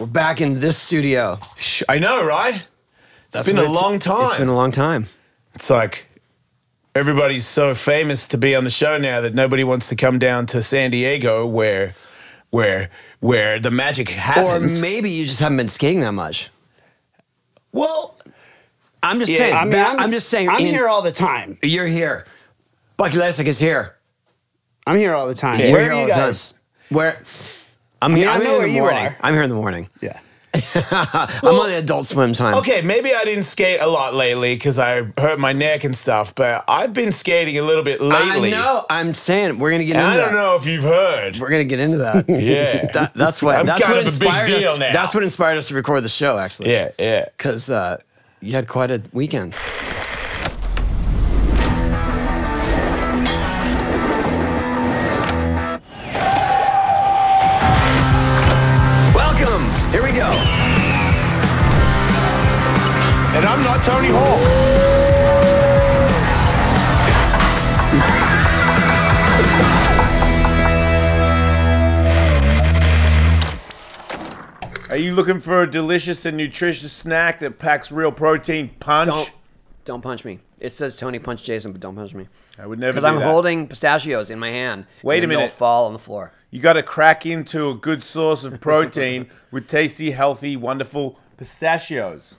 We're back in this studio. I know, right? It's been a long time. It's been a long time. It's like everybody's so famous to be on the show now that nobody wants to come down to San Diego where the magic happens. Or maybe you just haven't been skating that much. Well, I'm just saying. I'm just saying. I'm here all the time. You're here. Bucky Lasek is here. I'm here all the time. Yeah. Where are you guys? Where? I'm here. I'm I know here where in the you morning. are. I'm here in the morning. Yeah. I'm on the Adult Swim time. okay, maybe I didn't skate a lot lately because I hurt my neck and stuff, but I've been skating a little bit lately. I know. I'm saying we're gonna get And into I that. don't know if you've heard. We're gonna get into that. Yeah. That's what. I'm That's kind what of a big inspired us. deal now. That's what inspired us to record the show, actually. Yeah. Because you had quite a weekend. Welcome. Here we go. And I'm not Tony Hawk. Are you looking for a delicious and nutritious snack that packs real protein punch? Don't punch me. It says Tony punch Jason, but don't punch me. I would never do Because I'm that. holding pistachios in my hand. Wait and a they'll minute. fall on the floor. You got to crack into a good source of protein with tasty, healthy, wonderful pistachios.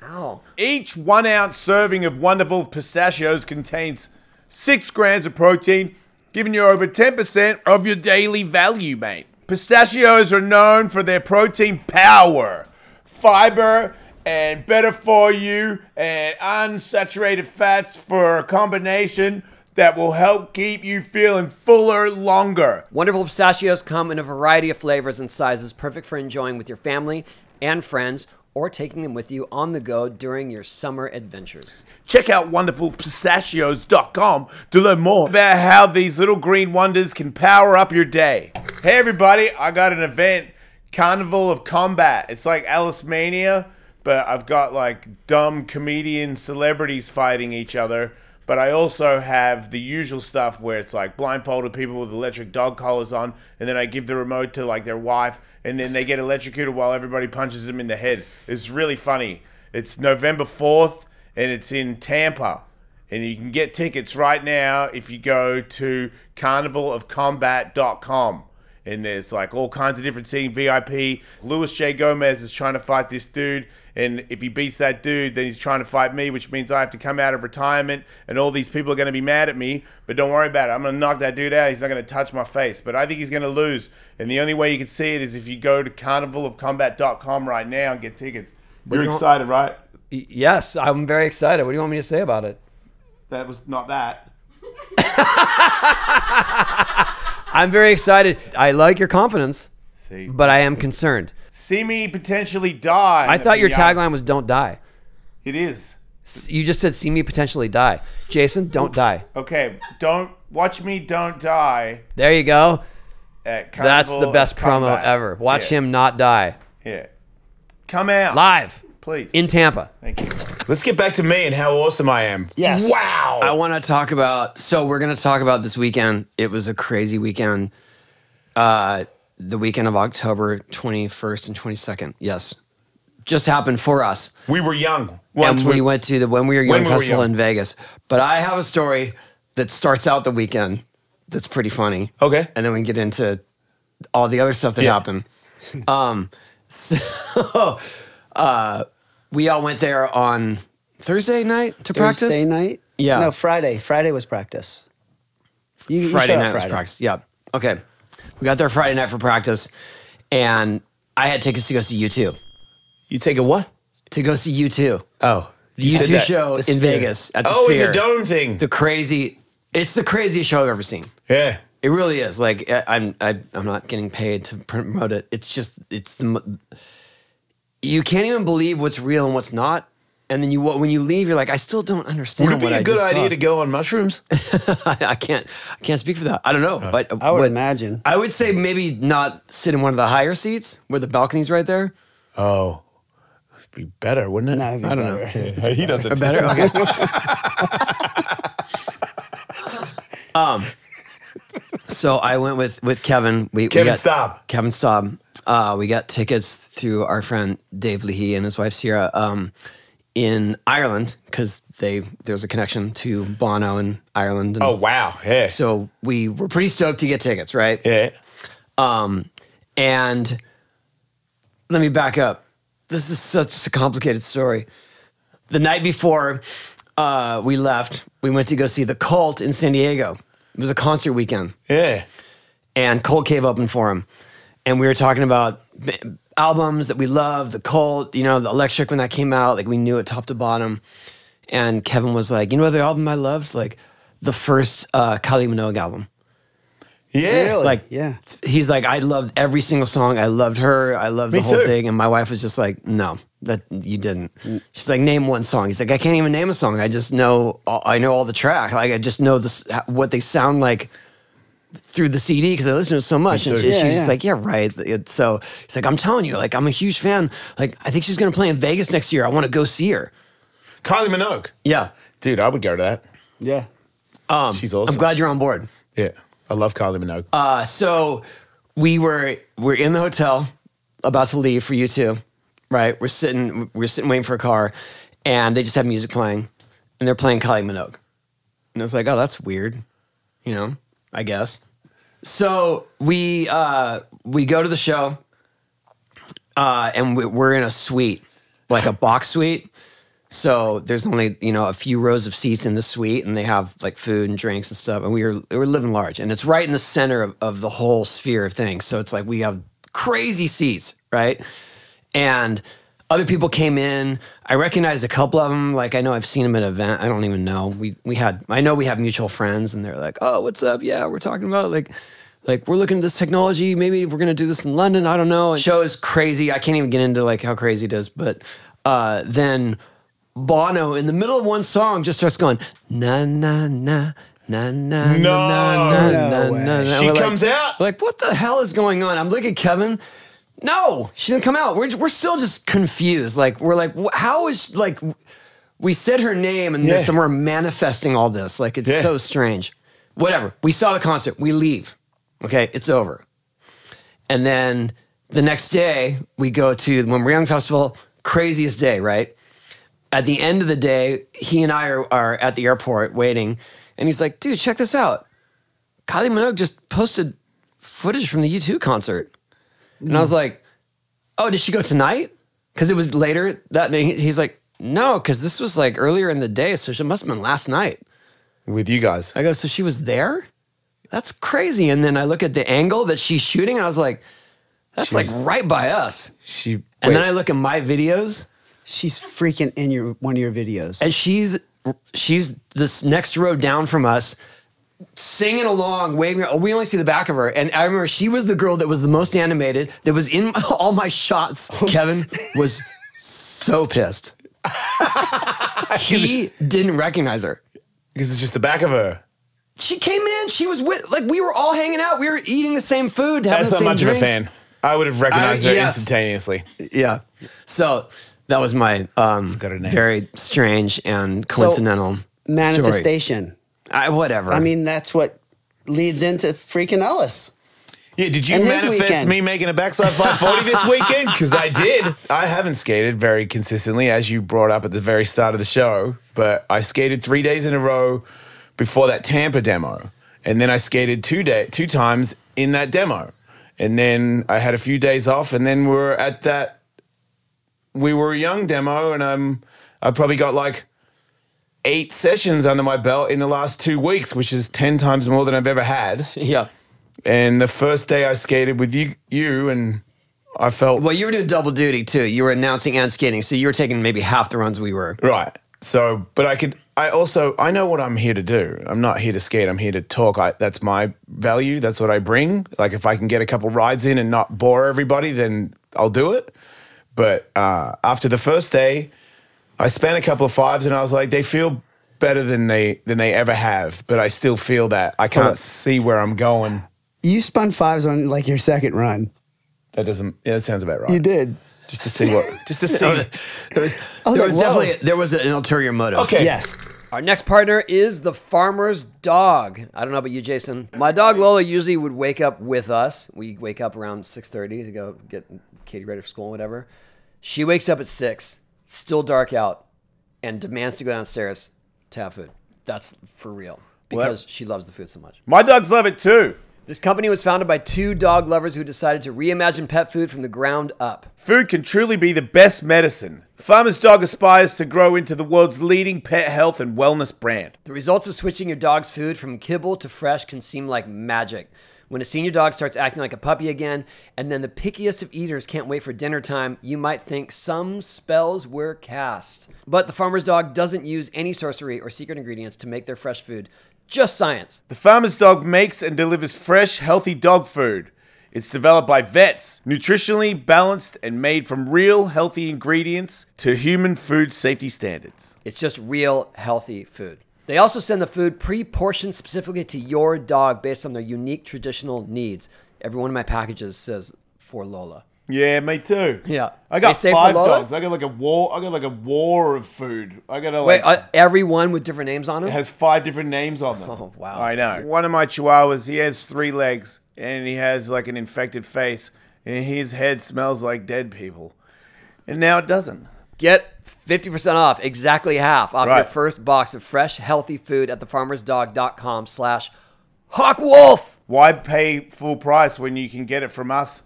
Ow. Each 1 ounce serving of wonderful pistachios contains 6 grams of protein, giving you over 10% of your daily value, mate. Pistachios are known for their protein power, fiber, and better for you, and unsaturated fats for a combination that will help keep you feeling fuller longer. Wonderful pistachios come in a variety of flavors and sizes, perfect for enjoying with your family and friends, or taking them with you on the go during your summer adventures. Check out wonderfulpistachios.com to learn more about how these little green wonders can power up your day. Hey everybody, I got an event, Carnival of Combat. It's like Alice Mania, but I've got like dumb comedian celebrities fighting each other. But I also have the usual stuff where it's like blindfolded people with electric dog collars on, and then I give the remote to like their wife, and then they get electrocuted while everybody punches them in the head. It's really funny. It's November 4th, and it's in Tampa. And you can get tickets right now if you go to carnivalofcombat.com. And there's like all kinds of different seating, VIP. Luis J. Gomez is trying to fight this dude. And if he beats that dude, then he's trying to fight me, which means I have to come out of retirement. And all these people are going to be mad at me. But don't worry about it. I'm going to knock that dude out. He's not going to touch my face. But I think he's going to lose. And the only way you can see it is if you go to carnivalofcombat.com right now and get tickets. You're excited, right? Yes, I'm very excited. What do you want me to say about it? That was not that. I'm very excited. I like your confidence, See, but I am concerned. see me potentially die. I thought your tagline was "Don't die." It is. You just said "See me potentially die." Jason, don't die. Okay, don't watch me. Don't die. There you go. At That's the Carnival best of promo Combat. ever. Watch Yeah. him not die. Yeah. Come out. Live Please. in Tampa. Thank you. Let's get back to me and how awesome I am. Yes. Wow. I want to talk about, so we're going to talk about this weekend. It was a crazy weekend. The weekend of October 21st and 22nd. Yes. Just happened for us. We were young. And we went to the When We Were Young When We Were festival Young. in Vegas. But I have a story that starts out the weekend that's pretty funny. Okay. And then we can get into all the other stuff that Yeah. happened. So we all went there on Thursday night to practice. Thursday night? Yeah. No, Friday. Friday was practice. You Friday showed up night was practice. Yeah. Okay. We got there Friday night for practice, and I had tickets to go see U2. You take a what? To go see U2. Oh. The U2 show in Sphere. Vegas at the Oh, in Sphere. the dome thing. It's the craziest show I've ever seen. Yeah. It really is. Like I'm not getting paid to promote it. It's just you can't even believe what's real and what's not. And then when you leave, you're like, I still don't understand. Would it be what a I good just idea saw. to go on mushrooms? I can't speak for that. I don't know, but I would imagine. I would say maybe not sit in one of the higher seats where the balcony's right there. Oh. It'd be better, wouldn't it? No, it'd be I don't better. know. He doesn't. Better. Okay. So I went with Kevin. Kevin Staub. Kevin Staub. We got tickets through our friend Dave Leahy and his wife Sierra in Ireland because there's a connection to Bono in Ireland. And Oh, wow. Yeah. so we were pretty stoked to get tickets, right? Yeah. And let me back up. This is such a complicated story. The night before we left, we went to go see The Cult in San Diego. It was a concert weekend. Yeah. And Cold Cave opened for him. And we were talking about albums that we love, The Cult, you know, the Electric when that came out, like we knew it top to bottom. And Kevin was like, you know what the album I loved? Like the first Kylie Minogue album. Yeah. Really? Like, yeah. He's like, I loved every single song. I loved her. I loved the Me whole too. thing. And my wife was just like, no, that you didn't. She's like, name one song. He's like, I can't even name a song. I just know, I know all the tracks. Like, I just know this, what they sound like through the CD because I listen to it so much. And too. she's Yeah, just yeah. like, yeah, right. So he's like, I'm telling you, like, I'm a huge fan. Like, I think she's going to play in Vegas next year. I want to go see her. Kylie Minogue. Yeah. Dude, I would go to that. Yeah. She's awesome. I'm glad you're on board. Yeah. I love Kylie Minogue. So we're in the hotel about to leave for U2, right? We're sitting waiting for a car, and they just have music playing, and they're playing Kylie Minogue. And I was like, oh, that's weird, you know, I guess. So we go to the show, and we're in a suite, like a box suite. So there's only, you know, a few rows of seats in the suite, and they have like food and drinks and stuff. And we were living large, and it's right in the center of the whole sphere of things. So it's like we have crazy seats, right? And other people came in. I recognized a couple of them. Like I know I've seen them at an event. I don't even know. I know we have mutual friends, and they're like, "Oh, what's up? Yeah, we're talking about like we're looking at this technology. Maybe we're gonna do this in London. I don't know." The show is crazy. I can't even get into like how crazy it is, but then Bono in the middle of one song just starts going na na na na na No. na No way. na. She We're comes out? Like what the hell is going on? I'm looking at Kevin. No, she didn't come out. We're still just confused. Like we're like, how is like we said her name and Yeah. we're manifesting all this. Like it's Yeah. so strange. Whatever. We saw the concert. We leave. Okay, it's over. And then the next day we go to the When We're Young Festival. Craziest day, right? At the end of the day, he and I are at the airport waiting, and he's like, dude, check this out. Kylie Minogue just posted footage from the U2 concert. And I was like, oh, did she go tonight? Because it was later that night. He's like, no, because this was like earlier in the day, so she must have been last night. With you guys. I go, so she was there? That's crazy. And then I look at the angle that she's shooting, and I was like, that's like right by us. And then I look at my videos. She's freaking in one of your videos. And she's this next row down from us, singing along, waving. We only see the back of her. And I remember she was the girl that was the most animated, that was in all my shots. Kevin was so pissed. He didn't recognize her. Because it's just the back of her. She came in. She was with, like, we were all hanging out. We were eating the same food, having That's the not same much drinks. of a fan. I would have recognized her yes. instantaneously. Yeah. So that was my Forgot her name. very strange and coincidental Manifestation. story. Whatever. I mean, that's what leads into freaking Ellis. Yeah, did you And his manifest weekend. me making a backside 540 this weekend? Because I did. I haven't skated very consistently, as you brought up at the very start of the show, but I skated 3 days in a row before that Tampa demo. And then I skated two times in that demo. And then I had a few days off, and then we're at that We Were Young demo, and I've probably got like 8 sessions under my belt in the last 2 weeks, which is 10 times more than I've ever had. yeah. And the first day I skated with you and I felt... Well, you were doing double duty too. You were announcing and skating, so you were taking maybe half the runs we were. Right. So, but I know what I'm here to do. I'm not here to skate. I'm here to talk. That's my value. That's what I bring. Like if I can get a couple rides in and not bore everybody, then I'll do it. But after the first day, I spent a couple of 5s and I was like, they feel better than they ever have. But I still feel that I can't see where I'm going. You spun 5s on like your second run. That sounds about right. You did. Just to see. There was like, definitely an ulterior motive. Okay. Yes. Our next partner is the farmer's dog. I don't know about you, Jason. My dog Lola usually would wake up with us. We wake up around 6:30 to go get Katie ready for school and whatever. She wakes up at 6, still dark out, and demands to go downstairs to have food. That's for real because she loves the food so much. My dogs love it too. This company was founded by 2 dog lovers who decided to reimagine pet food from the ground up. Food can truly be the best medicine. Farmer's Dog aspires to grow into the world's leading pet health and wellness brand. The results of switching your dog's food from kibble to fresh can seem like magic. When a senior dog starts acting like a puppy again, and then the pickiest of eaters can't wait for dinner time, you might think some spells were cast. But the farmer's dog doesn't use any sorcery or secret ingredients to make their fresh food. Just science. The Farmer's Dog makes and delivers fresh, healthy dog food. It's developed by vets, nutritionally balanced and made from real, healthy ingredients to human food safety standards. It's just real, healthy food. They also send the food pre-portioned specifically to your dog based on their unique traditional needs. Every one of my packages says for Lola. Yeah, me too. Yeah. I got They say 5 for Lola? dogs. I got like a war of food. I got Wait, every one with different names on them? it has 5 different names on them. Oh, wow. I know. One of my chihuahuas, he has 3 legs and he has like an infected face and his head smells like dead people. And now it doesn't. Get 50% off, exactly half off your Right. first box of fresh, healthy food at thefarmersdog.com/HawkWolf. Why pay full price when you can get it from us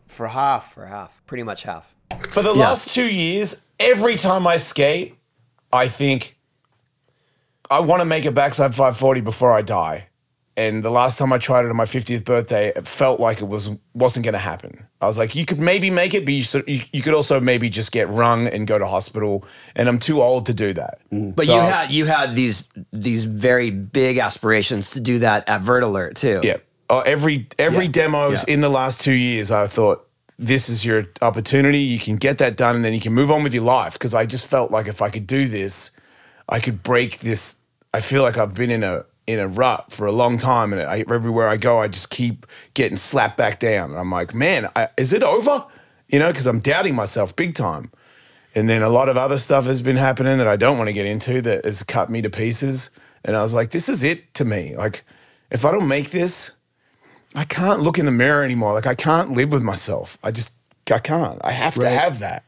for half? For half, pretty much half. For the last 2 years, every time I skate, I think I want to make a backside 540 before I die. And the last time I tried it on my 50th birthday, it felt like it wasn't going to happen. I was like, you could maybe make it, but you could also maybe just get rung and go to hospital. And I'm too old to do that. But So, you had these very big aspirations to do that at Vert Alert too. Yeah. Every demos in the last 2 years, I thought, this is your opportunity. You can get that done and then you can move on with your life. Because I just felt like if I could do this, I could break this. I feel like I've been in a rut for a long time. And everywhere I go, I just keep getting slapped back down. And I'm like, man, is it over? You know, because I'm doubting myself big time. And then a lot of other stuff has been happening that I don't want to get into that has cut me to pieces. And I was like, this is it to me. Like, if I don't make this, I can't look in the mirror anymore. Like, I can't live with myself. I can't. I have to have that.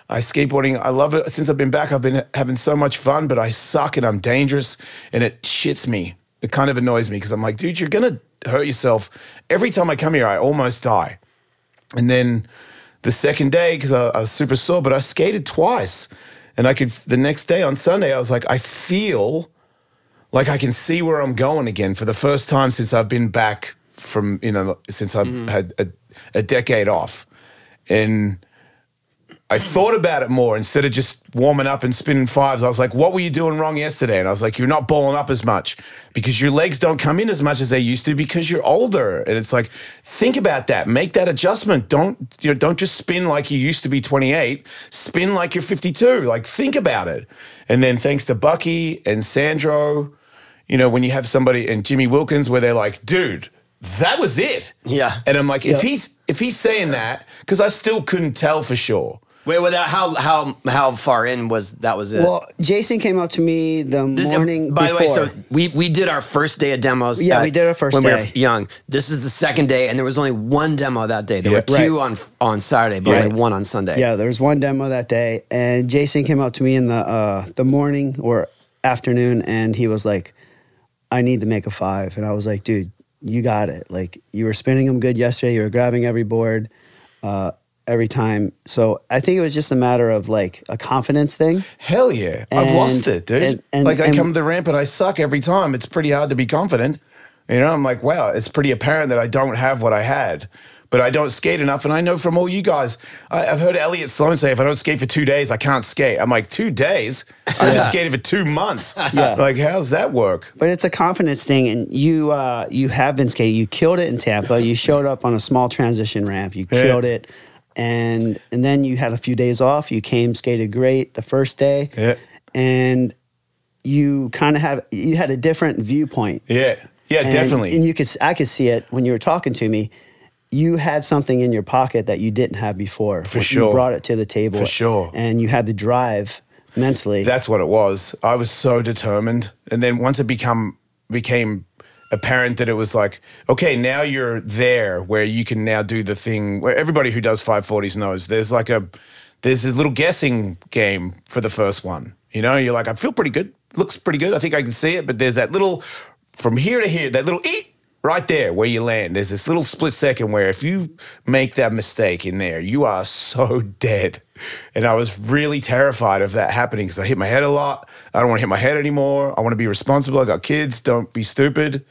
Skateboarding, I love it. Since I've been back, I've been having so much fun, but I suck and I'm dangerous and it shits me. It kind of annoys me because I'm like, dude, you're going to hurt yourself. Every time I come here, I almost die. And then the second day, because I was super sore, but I skated twice. And the next day on Sunday, I was like, I feel like I can see where I'm going again for the first time since I've been back from, since I've had a decade off. And I thought about it more instead of just warming up and spinning fives. I was like, what were you doing wrong yesterday? And I was like, you're not balling up as much because your legs don't come in as much as they used to because you're older. And it's like, think about that. Make that adjustment. Don't just spin like you used to be 28. Spin like you're 52. Like, think about it. And then thanks to Bucky and Sandro, when you have somebody and Jimmy Wilkins where they're like, dude, that was it. Yeah. And I'm like, if he's saying that, because I still couldn't tell for sure. Wait, how far in was it? Well, Jason came up to me the morning by before. the way, so we did our first day of demos. Yeah, we did our first when day. we were young. This is the second day, and there was only one demo that day. There were 2 on Saturday, but only 1 on Sunday. Yeah, there was 1 demo that day, and Jason came up to me in the morning or afternoon, and he was like, I need to make a 5. And I was like, dude, you got it. Like, you were spinning them good yesterday. You were grabbing every board every time. So I think it was just a matter of like a confidence thing. Hell yeah. I've lost it, dude. I come to the ramp and I suck every time. It's pretty hard to be confident. I'm like, wow, it's pretty apparent that I don't have what I had. But I don't skate enough. And I know from all you guys, I've heard Elliot Sloan say, if I don't skate for 2 days, I can't skate. I'm like, 2 days? I just skated for 2 months. Yeah. Like, how's that work? But it's a confidence thing, and you have been skating. You killed it in Tampa. You showed up on a small transition ramp. You killed it. And then you had a few days off. You came, skated great the first day. Yeah. And you kind of had a different viewpoint. Yeah. Yeah, definitely. And I could see it when you were talking to me. You had something in your pocket that you didn't have before. For sure. You brought it to the table. For sure. And you had the drive Mentally. That's what it was. I was so determined. And then once it became apparent that it was like, okay, now you're there where you can now do the thing where everybody who does 540s knows there's this little guessing game for the first one. You know, you're like, I feel pretty good. Looks pretty good. I think I can see it. But there's that little, from here to here, that little right there where you land. There's this little split second where if you make that mistake in there, you are so dead. And I was really terrified of that happening because I hit my head a lot. I don't want to hit my head anymore. I want to be responsible. I got kids. Don't be stupid.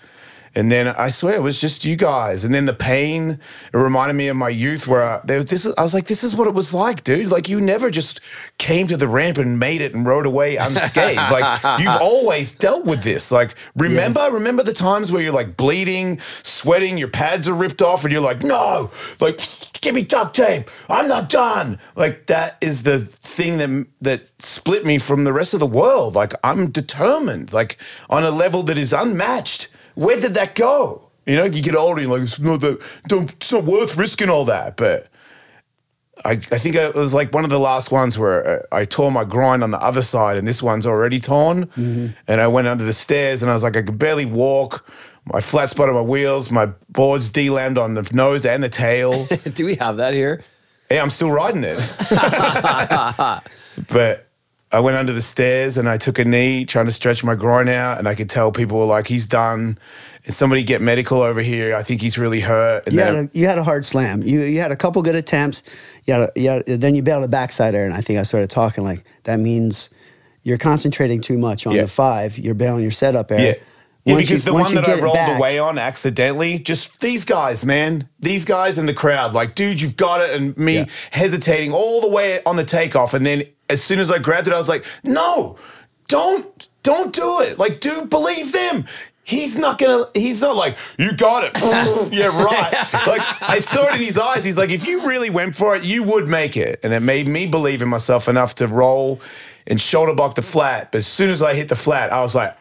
And then I swear it was just you guys. And then the pain, it reminded me of my youth where I was like, this is what it was like, dude. Like you never just came to the ramp and made it and rode away unscathed. Like you've always dealt with this. Like remember the times where you're like bleeding, sweating, your pads are ripped off and you're like, no, like give me duct tape. I'm not done. Like that is the thing that split me from the rest of the world. Like I'm determined, like on a level that is unmatched. Where did that go? You know, you get older, you're like, it's not worth risking all that. But I think it was like one of the last ones where I tore my groin on the other side and this one's already torn. Mm-hmm. And I went under the stairs and I was like, I could barely walk. My flat spot on my wheels, my boards de-lammed on the nose and the tail. Do we have that here? Yeah, I'm still riding it. But I went under the stairs and I took a knee trying to stretch my groin out and I could tell people were like, he's done. And somebody get medical over here. I think he's really hurt. And you had a hard slam. You had a couple good attempts. Then you bailed a backside air and I think I started talking like, that means you're concentrating too much on the 5. You're bailing your setup air. Yeah. Yeah, because the one that I rolled away on accidentally, just these guys, man. These guys in the crowd, like, dude, you've got it. And me hesitating all the way on the takeoff. And then as soon as I grabbed it, I was like, no, don't do it. Like, dude, believe them. He's not like, you got it. Yeah, right. Like, I saw it in his eyes. He's like, if you really went for it, you would make it. And it made me believe in myself enough to roll and shoulder block the flat. But as soon as I hit the flat, I was like,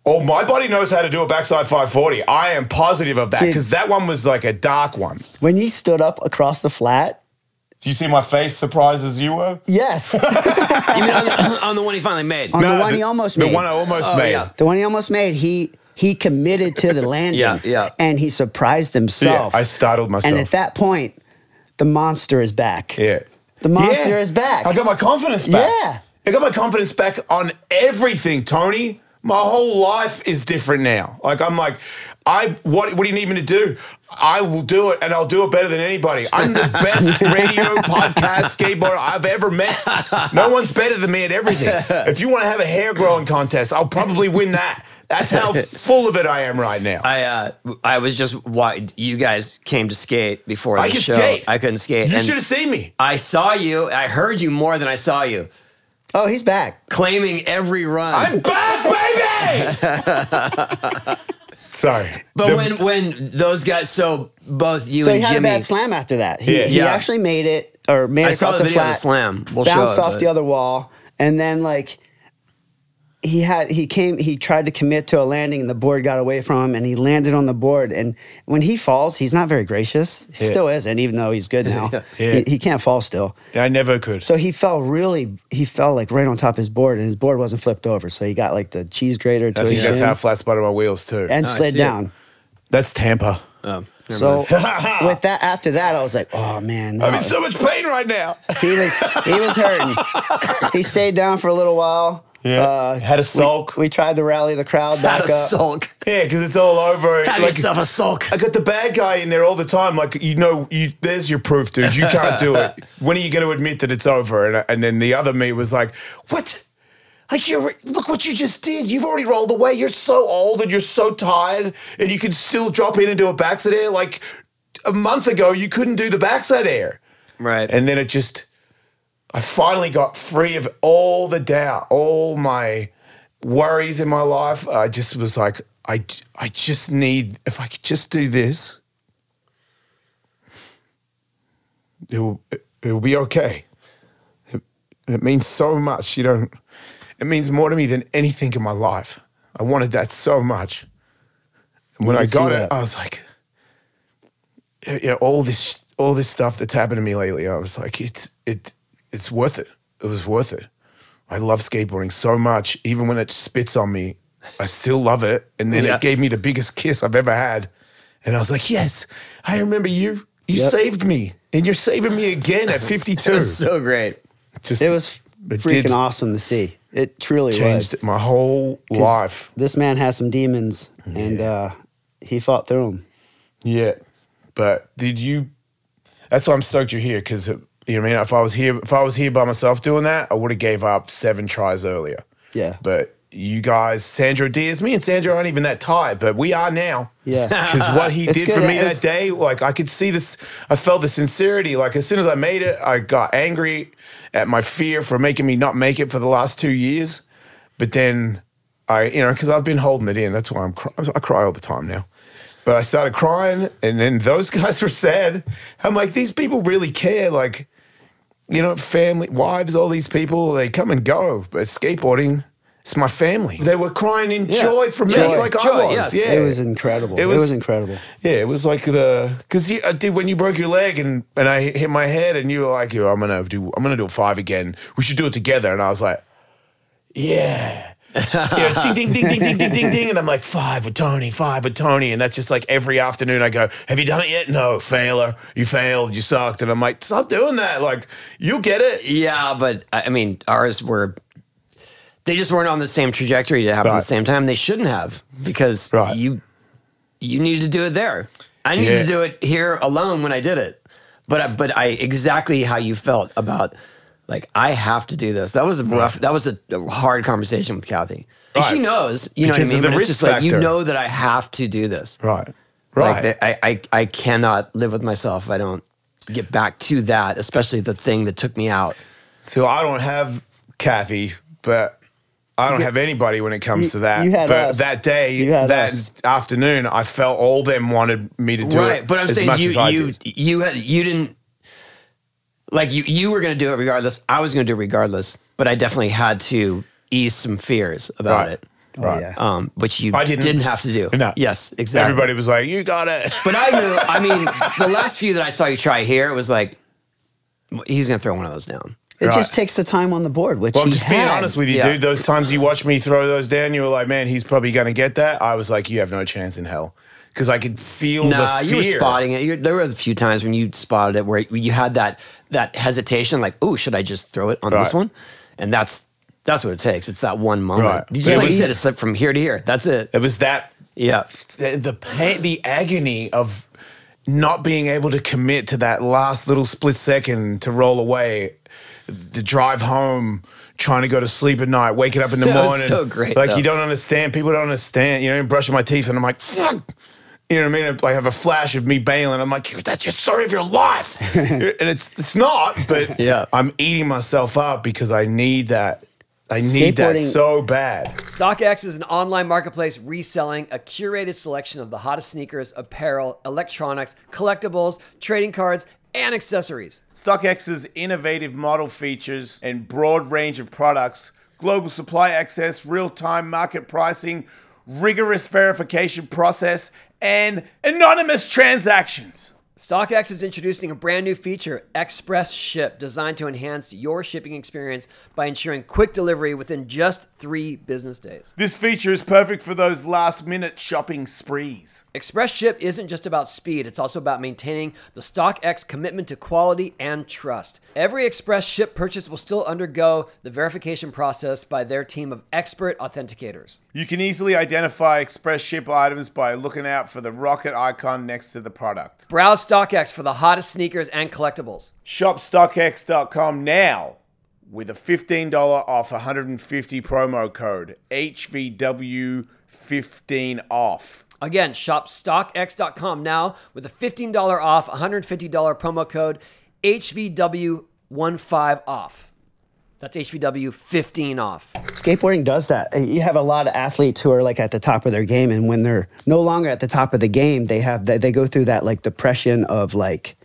oh, my body knows how to do a backside 540. I am positive of that because that one was like a dark one. When you stood up across the flat. Do you see my face surprised as you were? Yes. You mean on the one he finally made? The one he almost made. The one I almost made. Yeah. The one he almost made, he committed to the landing. Yeah. And he surprised himself. Yeah, I startled myself. And at that point, the monster is back. Yeah. The monster is back. I got my confidence back. Yeah. I got my confidence back on everything, Tony. My whole life is different now. Like, I'm like, what do you need me to do? I will do it, and I'll do it better than anybody. I'm the best radio, podcast, skateboarder I've ever met. No one's better than me at everything. If you want to have a hair growing contest, I'll probably win that. That's how full of it I am right now. I was just you guys came to skate before the show. Skate. I couldn't skate. You should have seen me. I saw you. I heard you more than I saw you. Oh, he's back. Claiming every run. I'm back, baby! Sorry. But when those guys, so both you so and he had Jimmy. a bad slam after that. He actually made it, or made it across the flat. Slam. We'll bounced off the other wall, and then like he tried to commit to a landing, and the board got away from him, and he landed on the board. And when he falls, he's not very gracious. He still isn't, even though he's good now. He can't fall still. Yeah, I never could. So he fell like right on top of his board, and his board wasn't flipped over. So he got like the cheese grater to I think his that's shin how flat spot on my wheels too. and slid down. That's Tampa. Oh, so with that, after that, I was like, oh man, I'm in so much pain right now. he was hurting. He stayed down for a little while. Yeah, had a sulk. We tried to rally the crowd back up. Had a sulk. Yeah, because it's all over. Had yourself a sulk. I got the bad guy in there all the time. Like, there's your proof, dude. You can't do it. When are you going to admit that it's over? And then the other me was like, what? Like, look what you just did. You've already rolled away. You're so old and you're so tired, and you can still drop in and do a backside air. Like, a month ago, you couldn't do the backside air. Right. And then I finally got free of all the doubt, all my worries in my life. I just was like, I just need, if I could just do this, it'll be okay. It means so much. It means more to me than anything in my life. I wanted that so much. And when I got it, I was like, all this stuff that's happened to me lately, I was like, it's worth it. It was worth it. I love skateboarding so much. Even when it spits on me, I still love it. And then it gave me the biggest kiss I've ever had. And I was like, yes, I remember you. You saved me. And you're saving me again at 52. It was so great. It was freaking awesome to see. It truly changed my whole life. This man has some demons, and he fought through them. Yeah. But did you... That's why I'm stoked you're here, because, you know what I mean? If I was here by myself doing that, I would have gave up 7 tries earlier. Yeah. But you guys, Sandro Diaz, me and Sandro aren't even that tight, but we are now. Yeah. Because what he did for me that day, like I could see this, I felt the sincerity. Like as soon as I made it, I got angry at my fear for making me not make it for the last 2 years. But then because I've been holding it in. That's why I cry all the time now. But I started crying, and then those guys were sad. I'm like, these people really care. Like, family, wives, all these people, they come and go. But skateboarding, it's my family. They were crying in joy for me, like I was. Yes. Yeah, it was incredible. It was incredible. Yeah, it was like because I did when you broke your leg and I hit my head, and you were like, I'm gonna do a 5 again. We should do it together. And I was like, yeah. Ding, ding, ding, ding, ding, ding, ding, ding. And I'm like, 5 with Tony. And that's just like every afternoon I go, have you done it yet? No, failure. You failed. You sucked. And I'm like, stop doing that. Like, you get it. Yeah, but I mean, ours were, they just weren't on the same trajectory to happen at the same time. They shouldn't have, because you needed to do it there. I needed to do it here alone when I did it. But I exactly how you felt about, like, I have to do this. That was a hard conversation with Kathy. And she knows, you know what I mean? But it's just like, you know that I have to do this. Right. Like, I cannot live with myself if I don't get back to that, especially the thing that took me out. So I don't have Kathy, but I don't have anybody when it comes to that. You had but us. that day, that afternoon, I felt all them wanted me to do it. But I'm saying you didn't. Like, you were going to do it regardless. I was going to do it regardless. But I definitely had to ease some fears about it. Right. Yeah. Which you didn't have to do. No. Yes, exactly. Everybody was like, you got it. But I knew, I mean, the last few that I saw you try here, it was like, he's going to throw one of those down. It just takes the time on the board, which I'm just being honest with you, dude. Those times you watched me throw those down, you were like, man, he's probably going to get that. I was like, you have no chance in hell. Because I could feel the fear. You were spotting it. There were a few times when you spotted it where you had that hesitation, like, "Oh, should I just throw it on this one?" And that's what it takes. It's that one moment. Right. You just like you said, it's like from here to here. That's it. It was that. Yeah. The pain, the agony of not being able to commit to that last little split second to roll away, the drive home, trying to go to sleep at night, waking up in the morning. Was so great. Like, you don't understand. People don't understand. I'm brushing my teeth, and I'm like, fuck. You know what I mean? I have a flash of me bailing. I'm like, that's your story of your life. And it's not, but I'm eating myself up because I need that. I need that so bad. StockX is an online marketplace reselling a curated selection of the hottest sneakers, apparel, electronics, collectibles, trading cards, and accessories. StockX's innovative model features and broad range of products, global supply access, real-time market pricing, rigorous verification process, and anonymous transactions. StockX is introducing a brand new feature, Express Ship, designed to enhance your shipping experience by ensuring quick delivery within just 3 business days. This feature is perfect for those last-minute shopping sprees. Express Ship isn't just about speed, it's also about maintaining the StockX commitment to quality and trust. Every Express Ship purchase will still undergo the verification process by their team of expert authenticators. You can easily identify Express Ship items by looking out for the rocket icon next to the product. Browse StockX for the hottest sneakers and collectibles. Shop StockX.com now with a $15 off 150 promo code HVW15 off. Again, shop StockX.com now with a $15 off, $150 promo code HVW15 off. That's HVW 15 off. Skateboarding does that. You have a lot of athletes who are like at the top of their game, and when they're no longer at the top of the game, they go through that like depression of like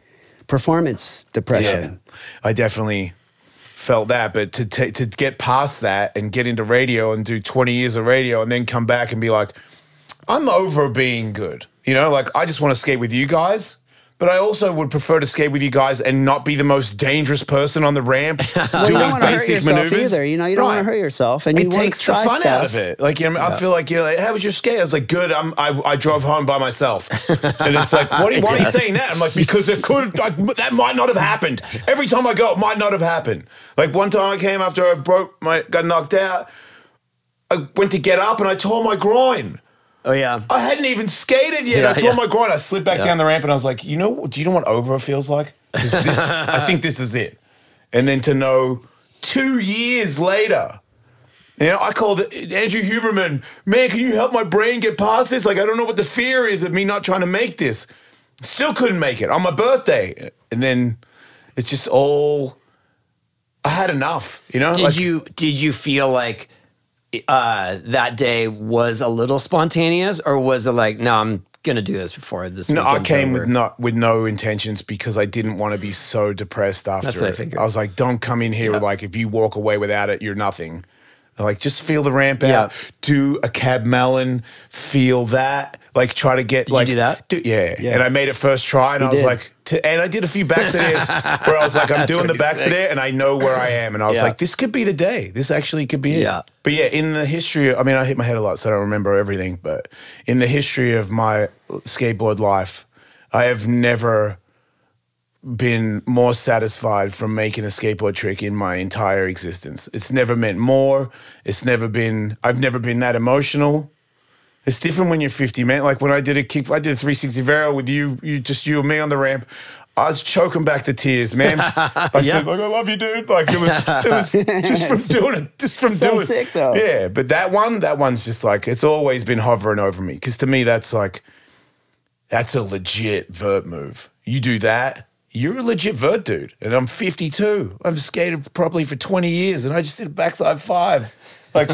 performance depression. Yeah, I definitely felt that, but to get past that and get into radio and do 20 years of radio and then come back and be like, I'm over being good. Like, I just want to skate with you guys, but I also would prefer to skate with you guys and not be the most dangerous person on the ramp Well, you don't doing want to hurt basic yourself maneuvers. either. You know, you don't want to hurt yourself, and you It want takes to the try fun stuff. out of it. Like, you know, I feel like, you're like, how was your skate? I was like, good. I drove home by myself. And it's like, why are you saying that? I'm like, because that might not have happened. Every time I go, it might not have happened. Like one time I came after I got knocked out, I went to get up and I tore my groin. Oh, yeah. I hadn't even skated yet. Yeah, I tore my groin. I slid back Yeah. down the ramp and I was like, do you know what over feels like? I think this is it. And then to know 2 years later, you know, I called Andrew Huberman, man, can you help my brain get past this? Like, I don't know what the fear is of me not trying to make this. Still couldn't make it on my birthday. And then it's just all, I had enough, you know? Did you feel like that day was a little spontaneous, or was it like, no, I'm gonna do this before this? No, I weekend's came over? with no intentions because I didn't want to be so depressed after That's what I it. figured. I was like, don't come in here with like, if you walk away without it, you're nothing. Like, just feel the ramp Yeah. out, do a cab melon, feel that, like try to get Did like you do that? Yeah. Yeah. And I made it first try, and I was did. like, and I did a few backs of this where I was like, I'm doing the pretty backs of sick. it, and I know where I am, and I was Yeah. like, this could be the day. This actually could be it. Yeah. But yeah, in the history, I mean, I hit my head a lot, so I don't remember everything. But in the history of my skateboard life, I have never been more satisfied from making a skateboard trick in my entire existence. It's never meant more. I've never been that emotional. It's different when you're 50, man. Like when I did a 360 Vero with you and me on the ramp, I was choking back the tears, man. I said, like, I love you, dude. Like it was just from doing it, So sick, though. Yeah, but that one's just like, it's always been hovering over me. Because to me, that's a legit vert move. You do that, you're a legit vert dude. And I'm 52. I've skated probably for 20 years, and I just did a backside 5. Like,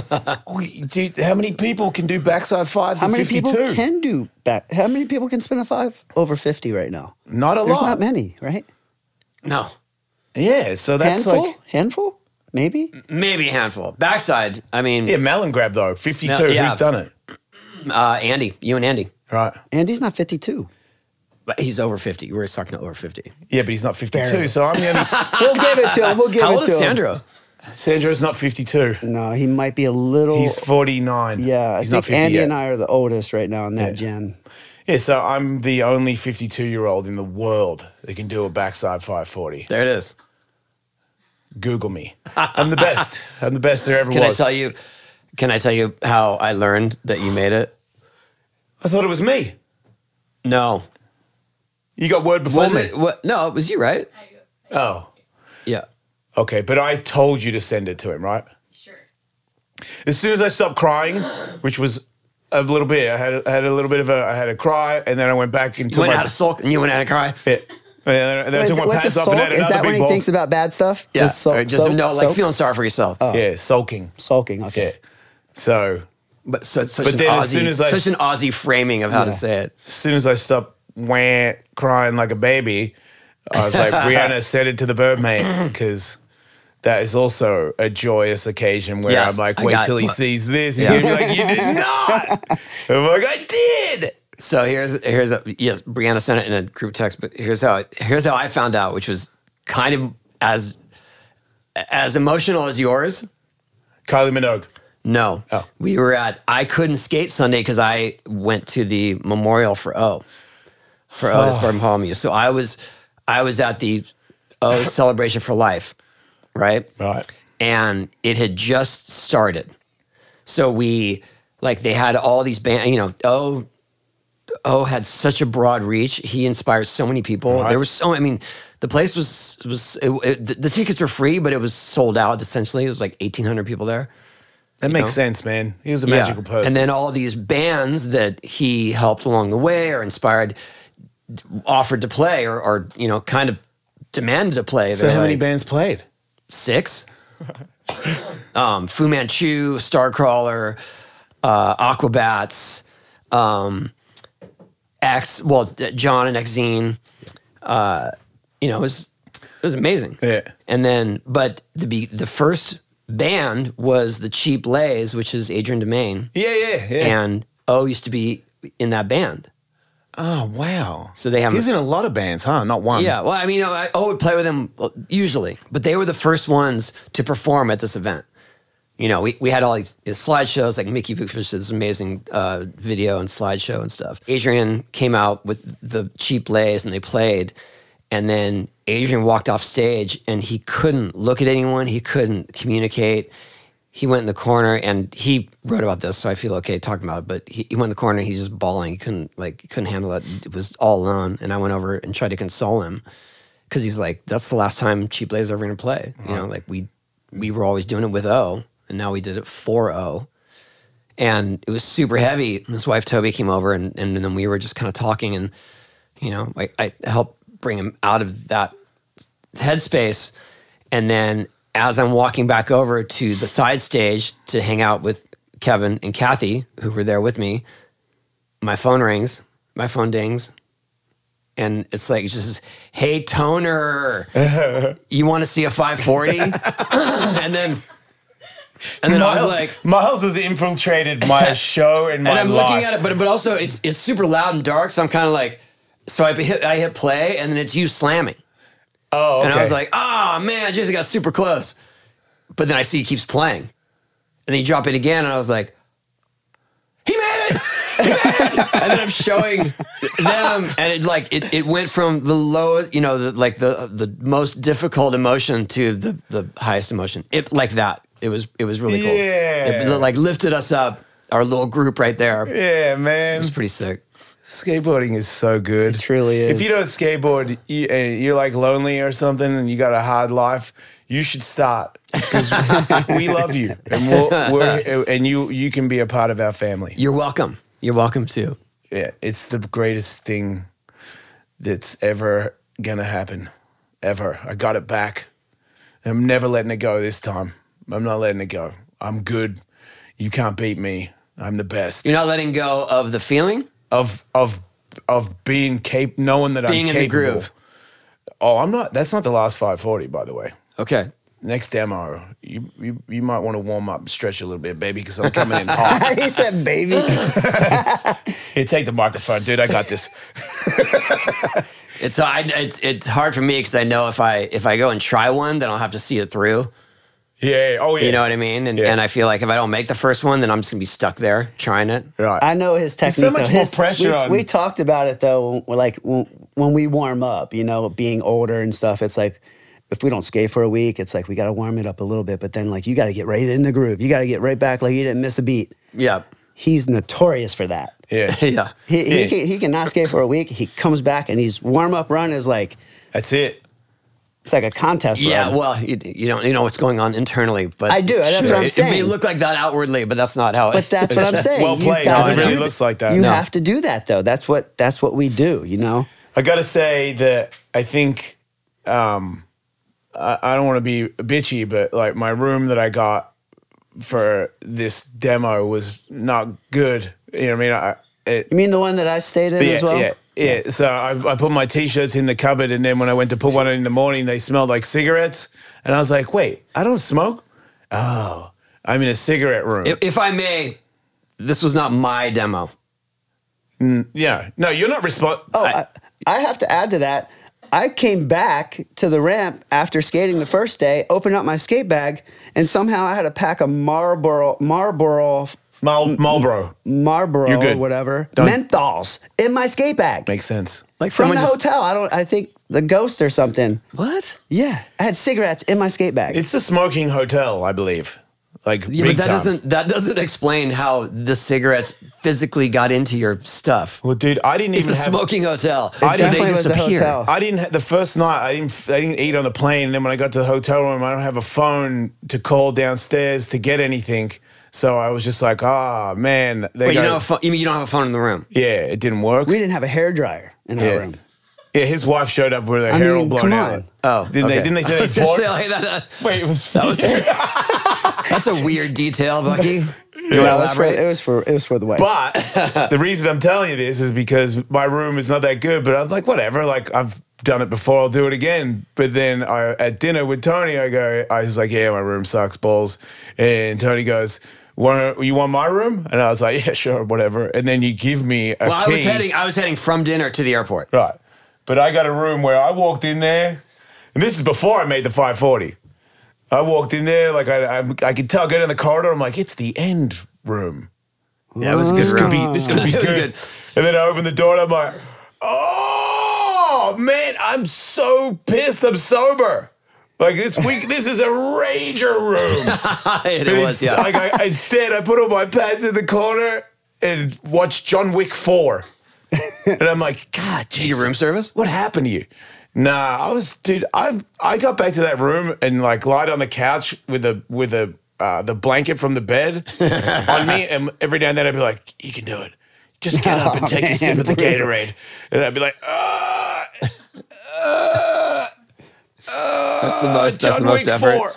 dude, how many people can do backside 5s How at many 52? people can do back? How many people can spin a 5 over 50 right now? Not a There's lot. not many, right? No, Yeah, so that's Handful? Maybe? maybe a handful. Backside, I mean, yeah, melon grab though, 52. No, yeah. Who's done it? Andy, you and Andy. Right. Andy's not 52. But he's over 50. We're talking over 50. Yeah, but he's not 52, Barely. so I'm the only. We'll give it to him. We'll give How it old to is him. Sandro? Sandro's not 52. No, he might be a little. He's 49. Yeah, I he's not think 50 Andy yet. and I are the oldest right now in that gen. Yeah, so I'm the only 52-year-old in the world that can do a backside 540. There it is. Google me. I'm the best. I'm the best there ever Can was. Can I tell you how I learned that you made it? I thought it was me. No. You got word before Was me. it? What? No, it was you, right? Oh, Yeah. okay. But I told you to send it to him, right? Sure. As soon as I stopped crying, which was a little bit, I had a little bit of I had a cry, and then I went back and You took went my out of sulk and you went out of cry. Yeah. And then I took my What's a pants off sulk? and had Is another that when big he ball. thinks about bad stuff? Yeah. Just Or just no, like feeling sorry for yourself. Yeah, sulking. Sulking, okay. Yeah. So But such But an then Aussie, as soon as I- such an Aussie framing of how to say it. as soon as I stopped crying like a baby, I was like, Brianna, send it to the Birdmate, because that is also a joyous occasion where Yes, I'm like, I wait got- till he what- sees this. Yeah. And he'll be like, you did not. I'm like, I did. So here's yes, Brianna sent it in a group text, but here's how I found out, which was kind of as emotional as yours. Kylie Minogue. No. Oh. I couldn't skate Sunday because I went to the memorial for Otis Bartholomew. So I was at the O celebration for life, right? Right. And it had just started. So they had all these bands, O had such a broad reach. He inspired so many people. Right. There was the place the tickets were free, but it was sold out essentially. It was like 1,800 people there. That makes know? sense, man. He was a magical person. And then all these bands that he helped along the way or inspired offered to play or kind of demanded to play. So They're how many like, bands played? 6. Fu Manchu, Starcrawler, Aquabats, John and Exene. It was amazing. Yeah. And then, but the first band was the Cheap Lays, which is Adrian Domain, Yeah. and O used to be in that band. Oh, wow. So they have. He's in a lot of bands, huh? Not one. Yeah. Well, I mean, I would play with them usually, but they were the first ones to perform at this event. You know, we had all these slideshows, like Mickey Vukovic's this amazing video and slideshow and stuff. Adrian came out with the cheap lays and they played. And then Adrian walked off stage and he couldn't look at anyone. He couldn't communicate. He went in the corner and he wrote about this, so I feel okay talking about it. But he went in the corner and he's just bawling. He couldn't handle it. It was all alone. And I went over and tried to console him because he's like, that's the last time Cheap Lays are ever going to play. You know, like we were always doing it with O. And now we did it for O. And it was super heavy. And his wife, Toby, came over and then we were just kind of talking. And, you know, I helped bring him out of that headspace. And then as I'm walking back over to the side stage to hang out with Kevin and Kathy, who were there with me, my phone rings, my phone dings. And it's like, just, hey, Toner, you want to see a 540? And then Miles, I was like, Miles has infiltrated my show and my life. And I'm looking at it, but also it's super loud and dark, so I'm kind of like, so I hit play, and then it's you slamming. Oh, okay. And I was like, oh man, Jason got super close. But then I see he keeps playing, and then you drop it again, and I was like, he made it, he made it. And then I'm showing them, and it went from the lowest, you know, the most difficult emotion to the highest emotion. It like that. It was really cool. Yeah. It like lifted us up, our little group right there. Yeah, man. It was pretty sick. Skateboarding is so good. It truly is. If you don't skateboard, you're like lonely or something and you got a hard life, you should start because we love you and you can be a part of our family. You're welcome. You're welcome too. Yeah, it's the greatest thing that's ever gonna happen, ever. I got it back. I'm never letting it go this time. I'm not letting it go. I'm good. You can't beat me. I'm the best. You're not letting go of the feeling? Of being knowing that being I'm capable. in the groove. Oh, I'm not. That's not the last 540, by the way. Okay. Next demo, you might want to warm up and stretch a little bit, baby, because I'm coming in hot. He said, baby. Here, take the microphone, dude. I got this. It's hard for me because I know if I go and try one, then I'll have to see it through. Yeah. Oh, yeah. You know what I mean? And I feel like if I don't make the first one, then I'm just going to be stuck there trying it. Right. I know his technique. so much more pressure on. We talked about it, though, like when we warm up, you know, being older and stuff, it's like, if we don't skate for a week, it's like we got to warm it up a little bit, but then like you got to get right in the groove. You got to get right back like you didn't miss a beat. Yeah. He's notorious for that. Yeah. Yeah. He cannot skate for a week. He comes back and his warm up run is like, That's it. it's like a contest run. Yeah, well, you don't know what's going on internally, but I do. That's what I'm It may saying. look like that outwardly, but that's not how it. But that's what I'm saying. Well You played. gotta No, it really do looks like that. You No. have to do that though. That's what we do. You know. I got to say that I think I don't want to be bitchy, but like my room that I got for this demo was not good. You know what I mean? You mean the one that I stayed in as well? Yeah. So I put my T-shirts in the cupboard, and then when I went to put one in the morning, they smelled like cigarettes. And I was like, wait, I don't smoke? Oh, I'm in a cigarette room. If I may, this was not my demo. Yeah. No, you're not responsible. Oh, I have to add to that. I came back to the ramp after skating the first day, opened up my skate bag, and somehow I had a pack of Marlboro, Marlboro. You're good. or whatever, Don't- menthols in my skate bag. Makes sense. Like From someone the just hotel. I think the Ghost or something. what? Yeah, I had cigarettes in my skate bag. It's the smoking hotel, I believe. Like Yeah, big but time. that doesn't explain how the cigarettes physically got into your stuff. Well, dude, I didn't It's even a have. smoking hotel. It So they definitely just was a appear. hotel. I didn't. The first night, I didn't eat on the plane. And then when I got to the hotel room, I don't have a phone to call downstairs to get anything. So I was just like, oh man, they Wait, got, you mean you don't have a phone in the room? yeah, it didn't work. We didn't have a hairdryer in our room. Yeah, his wife showed up with her I hair all mean, blown come out. on. Oh, Didn't okay. they? Didn't they say I they was gonna bought? say, like, that Wait, it was. that's a weird detail, Bucky. You want to It elaborate? was for the wife. But the reason I'm telling you this is because my room is not that good. But I was like, whatever. Like I've done it before. I'll do it again. But then at dinner with Tony, I was like, yeah, my room sucks balls. And Tony goes, You want my room? And I was like, yeah, sure, whatever. And then you give me a key. I was heading from dinner to the airport. Right. But I got a room where I walked in there, and this is before I made the 540. I walked in there, like I could tell, get in the corridor, I'm like, it's the end room. Yeah, it was a good room. This could be good. And then I opened the door and I'm like, oh, man, I'm so pissed I'm sober. Like this week, this is a rager room. It was, yeah. Like instead, I put all my pads in the corner and watched John Wick 4. And I'm like, God, geez, Your room service? what happened to you? Nah, I got back to that room and like lied on the couch with the blanket from the bed on me, and every now and then I'd be like, you can do it. Just get up and take a sip of the Gatorade. And I'd be like, That's the most effort.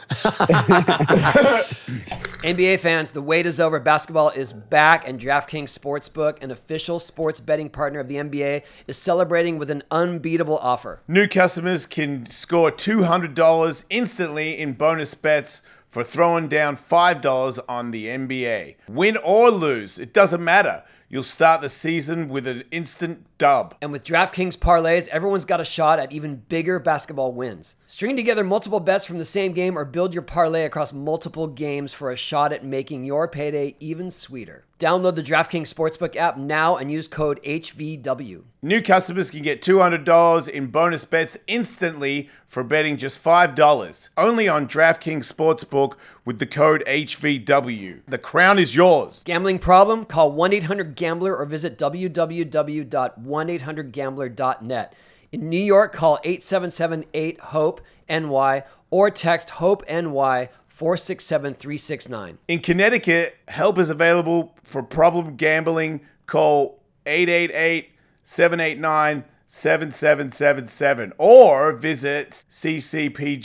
NBA fans, the wait is over. Basketball is back, and DraftKings Sportsbook, an official sports betting partner of the NBA, is celebrating with an unbeatable offer. New customers can score $200 instantly in bonus bets for throwing down $5 on the NBA. Win or lose, it doesn't matter. You'll start the season with an instant dub. And with DraftKings parlays, everyone's got a shot at even bigger basketball wins. String together multiple bets from the same game or build your parlay across multiple games for a shot at making your payday even sweeter. Download the DraftKings Sportsbook app now and use code HVW. New customers can get $200 in bonus bets instantly for betting just $5. Only on DraftKings Sportsbook with the code HVW. The crown is yours. Gambling problem? Call 1-800-GAMBLER or visit www.1800gambler.net. In New York, call 877-8-HOPE-NY or text HOPE-NY 467-369. In Connecticut, help is available for problem gambling. Call 888-789-7777 or visit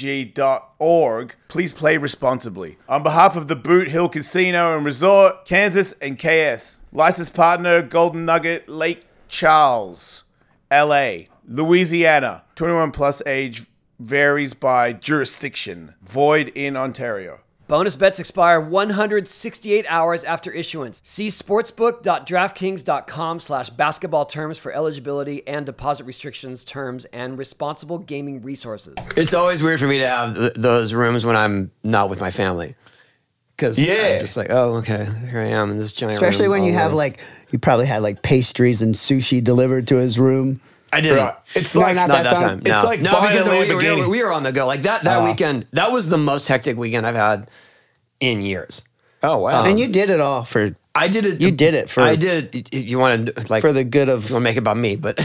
ccpg.org. Please play responsibly. On behalf of the Boot Hill Casino and Resort, Kansas and KS. Licensed partner, Golden Nugget, Lake Charles, LA, Louisiana. 21 plus age varies by jurisdiction. Void in Ontario. Bonus bets expire 168 hours after issuance. See sportsbook.draftkings.com/basketball terms for eligibility and deposit restrictions, terms, and responsible gaming resources. It's always weird for me to have those rooms when I'm not with my family. Because I'm just like, oh, okay, here I am in this giant room. Especially when you have like, you probably had like pastries and sushi delivered to his room. I didn't. Right. It's No, like not that time. No, It's like no, buying because a Lamborghini. we were on the go. Like that weekend, that was the most hectic weekend I've had in years. Oh wow! And you did it all for. I did it. You did it for. I did. You want to like for the good of. You want to make it about me, but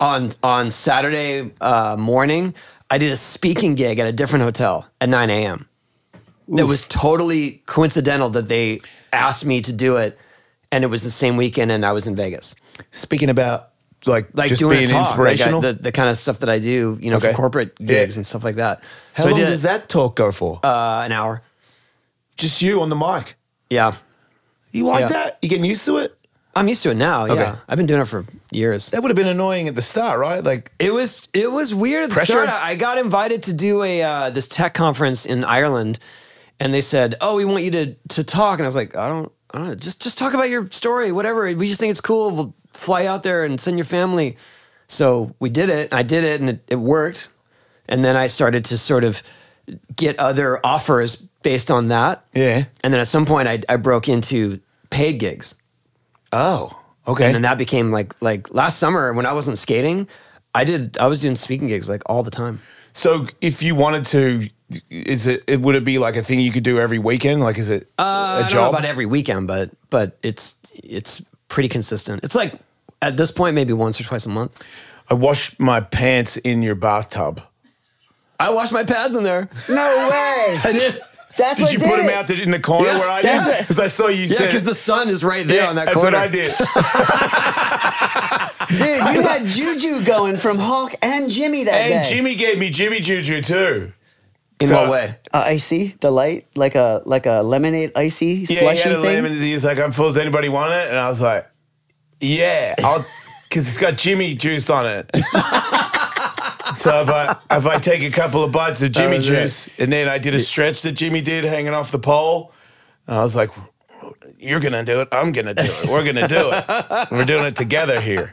on Saturday morning, I did a speaking gig at a different hotel at 9 a.m. It was totally coincidental that they asked me to do it, and it was the same weekend, and I was in Vegas. Speaking about like just doing being a talk, inspirational, like the kind of stuff that I do, you know, for corporate gigs and stuff like that. How So I long did does that talk go for? an hour. Just you on the mic. Yeah. You like Yeah. that? You getting used to it? I'm used to it now. Okay. Yeah. I've been doing it for years. That would have been annoying at the start, right? Like It was weird at the Pressure? start. I got invited to do a this tech conference in Ireland, and they said, "Oh, we want you to talk." And I was like, I don't know. Just talk about your story, whatever. We just think it's cool. We'll fly out there and send your family. So we did it. I did it, and it worked. And then I started to sort of get other offers based on that. Yeah. And then at some point, I broke into paid gigs. oh, okay. And then that became like last summer when I wasn't skating, I was doing speaking gigs like all the time. So if you wanted to, would it be like a thing you could do every weekend? Like, is it a I don't know job? about every weekend, but it's pretty consistent. It's like at this point maybe once or twice a month. I washed my pants in your bathtub. I washed my pads in there. No way. I did. That's Did what you did put them it. out in the corner Yeah, where I that's did? what- Because I saw you Yeah, said because the sun is right there on that that's corner. what I did. Dude, you had juju going from Hawk and Jimmy that day. And Jimmy gave me Jimmy Juju too. In So- what way? Icy, the light, like a lemonade icy Yeah, slushy he had a thing. lemon. He was like, "I'm full. Does anybody want it?" And I was like, "Yeah, I'll," because it's got Jimmy juice on it. So if I take a couple of bites of Jimmy was juice, and then I did a stretch that Jimmy did hanging off the pole, I was like, you're going to do it. I'm going to do it. We're going to do it. We're doing it together here.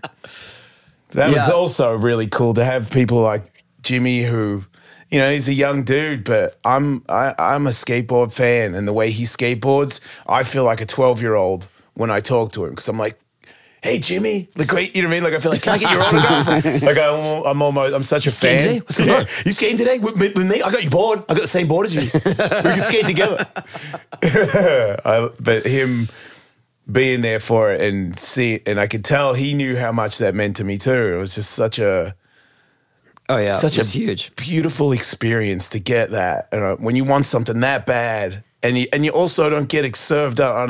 That was also really cool to have people like Jimmy who, you know, he's a young dude, but I'm a skateboard fan. And the way he skateboards, I feel like a 12-year-old when I talk to him because I'm like, hey, Jimmy, the great, you know what I mean? Like, I feel like, can I get your autograph? Like, I'm such a fan. Today? What's going on? You skating today with me? I got you board. I got the same board as you. We can skate together. But him being there for it and I could tell he knew how much that meant to me too. It was just such a huge, beautiful experience to get that. When you want something that bad, and you also don't get it served out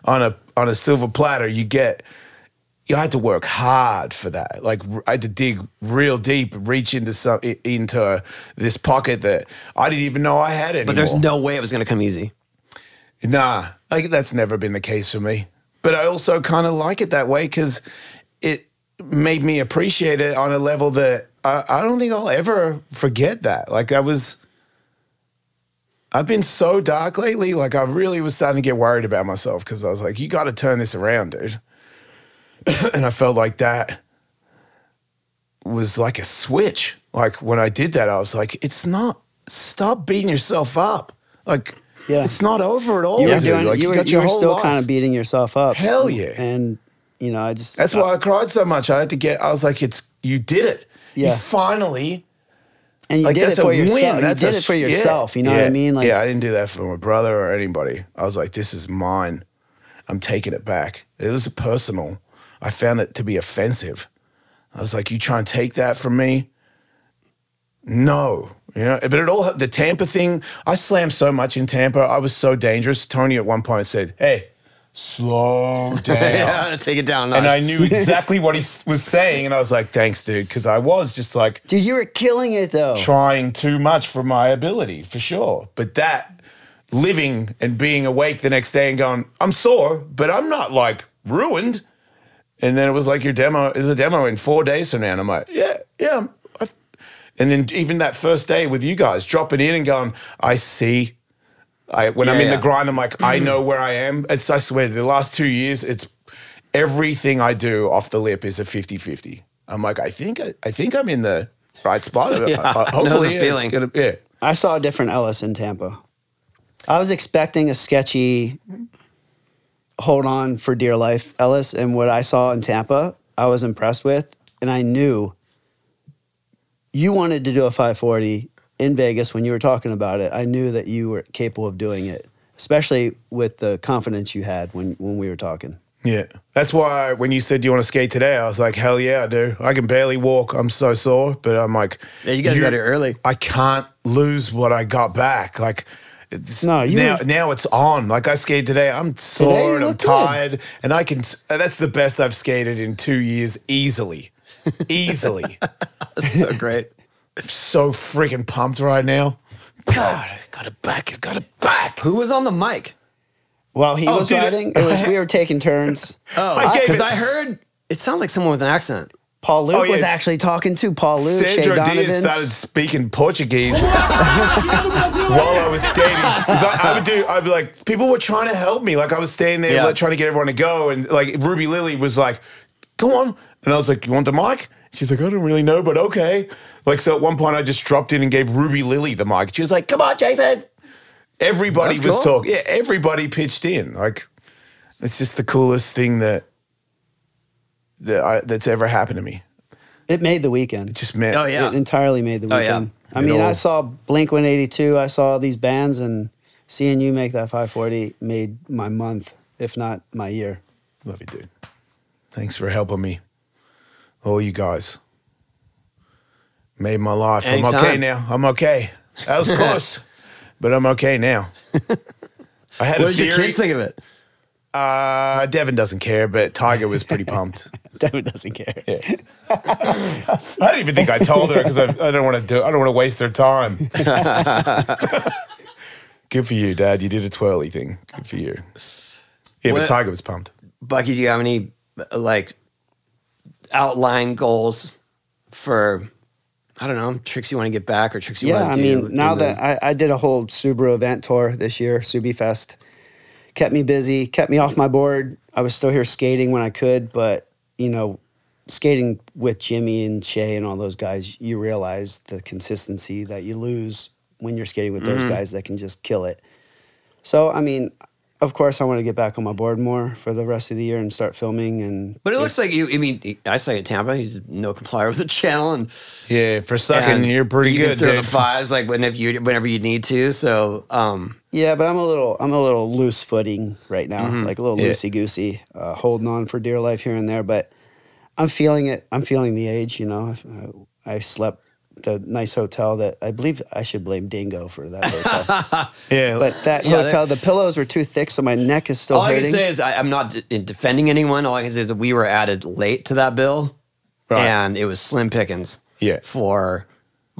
on a silver platter, you had to work hard for that. Like I had to dig real deep, reach into this pocket that I didn't even know I had anymore. But there's no way it was going to come easy. Nah, that's never been the case for me. But I also kind of like it that way because it made me appreciate it on a level that I don't think I'll ever forget that. Like I've been so dark lately. Like I really was starting to get worried about myself because I was like, you got to turn this around, dude. And I felt like that was like a switch. Like when I did that, I was like, stop beating yourself up. Like, it's not over at all, dude. You were still kind of beating yourself up. Hell yeah. And, you know, that's why I cried so much. I was like, you did it. Yeah. You finally. And you did it for yourself. You did it for yourself. You know what I mean? Like, I didn't do that for my brother or anybody. I was like, this is mine. I'm taking it back. It was personal. I found it to be offensive. I was like, you try and take that from me? No. You know, but the Tampa thing, I slammed so much in Tampa. I was so dangerous. Tony at one point said, hey, slow down. Yeah, take it down. And I knew exactly what he was saying. And I was like, thanks, dude. Because I was just like. Dude, you were killing it, though. Trying too much for my ability, for sure. But that living and being awake the next day and going, I'm sore, but I'm not like ruined. And then it was like, your demo is a demo in 4 days from now. And I'm like, yeah. And then even that first day with you guys, dropping in and going, I see. When I'm in the grind, I'm like, I know where I am. I swear, the last 2 years, it's everything I do off the lip is a 50-50. I'm like, I think I'm in the right spot. Hopefully, feeling. It's gonna. I saw a different Ellis in Tampa. I was expecting a sketchy, hold on for dear life Ellis, and what I saw in Tampa, I was impressed with, and I knew you wanted to do a 540 in Vegas when you were talking about it. I knew that you were capable of doing it, especially with the confidence you had when we were talking. Yeah. That's why when you said you want to skate today, I was like, hell yeah, I do. I can barely walk. I'm so sore. But I'm like, yeah, you guys got here early. I can't lose what I got back. Like, now it's on. Like I skated today. I'm sore and I'm tired. And that's the best I've skated in 2 years easily. Easily. That's so great. I'm so freaking pumped right now. God, I got it back. Who was on the mic? While he was riding, we were taking turns. Because I heard it sounded like someone with an accent. Paul Luke was actually talking to Paul Luke. Sandro Diaz started speaking Portuguese while I was skating. I'd be like, people were trying to help me. Like I was staying there like, trying to get everyone to go. And like Ruby Lily was like, go on. And I was like, you want the mic? She's like, I don't really know, but okay. Like, so at one point I just dropped in and gave Ruby Lily the mic. She was like, come on, Jason. Everybody was talking. Yeah, everybody pitched in. Like, it's just the coolest thing that's ever happened to me. It made the weekend. It just meant. Oh, yeah. It entirely made the weekend. I mean, I saw Blink-182. I saw these bands, and seeing you make that 540 made my month, if not my year. Love you, dude. Thanks for helping me. All you guys. Made my life. Anytime. I'm okay now. I'm okay. That was close. But I'm okay now. I had What a did theory. your kids think of it? Devin doesn't care, but Tiger was pretty pumped. Devin doesn't care. Yeah. I don't even think I told her because I don't want to waste their time. Good for you, Dad. You did a twirly thing. Good for you. Yeah, but Tiger was pumped. Bucky, do you have any like outline goals for, I don't know, tricks you want to get back or tricks you want to do? Yeah, I mean, now that I did a whole Subaru event tour this year, Subi Fest, kept me busy, kept me off my board. I was still here skating when I could, but, you know, skating with Jimmy and Shay and all those guys, you realize the consistency that you lose when you're skating with those guys that can just kill it. So, I mean, of course, I want to get back on my board more for the rest of the year and start filming. And But it looks like you. I mean, I saw you at Tampa. You did no complier with the channel, and Yeah, for sucking, you're pretty you good, can throw Dave. the fives like whenever you need to. So, yeah, but I'm a little loose footing right now, like a little Yeah. loosey goosey, holding on for dear life here and there. But I'm feeling it. I'm feeling the age. You know, I slept the nice hotel that I believe I should blame Dingo for that hotel. Yeah, But that hotel, the pillows were too thick, so my neck is still all I hurting. can say is I'm not defending anyone. All I can say is that we were added late to that bill, Right. and it was slim pickings. Yeah. For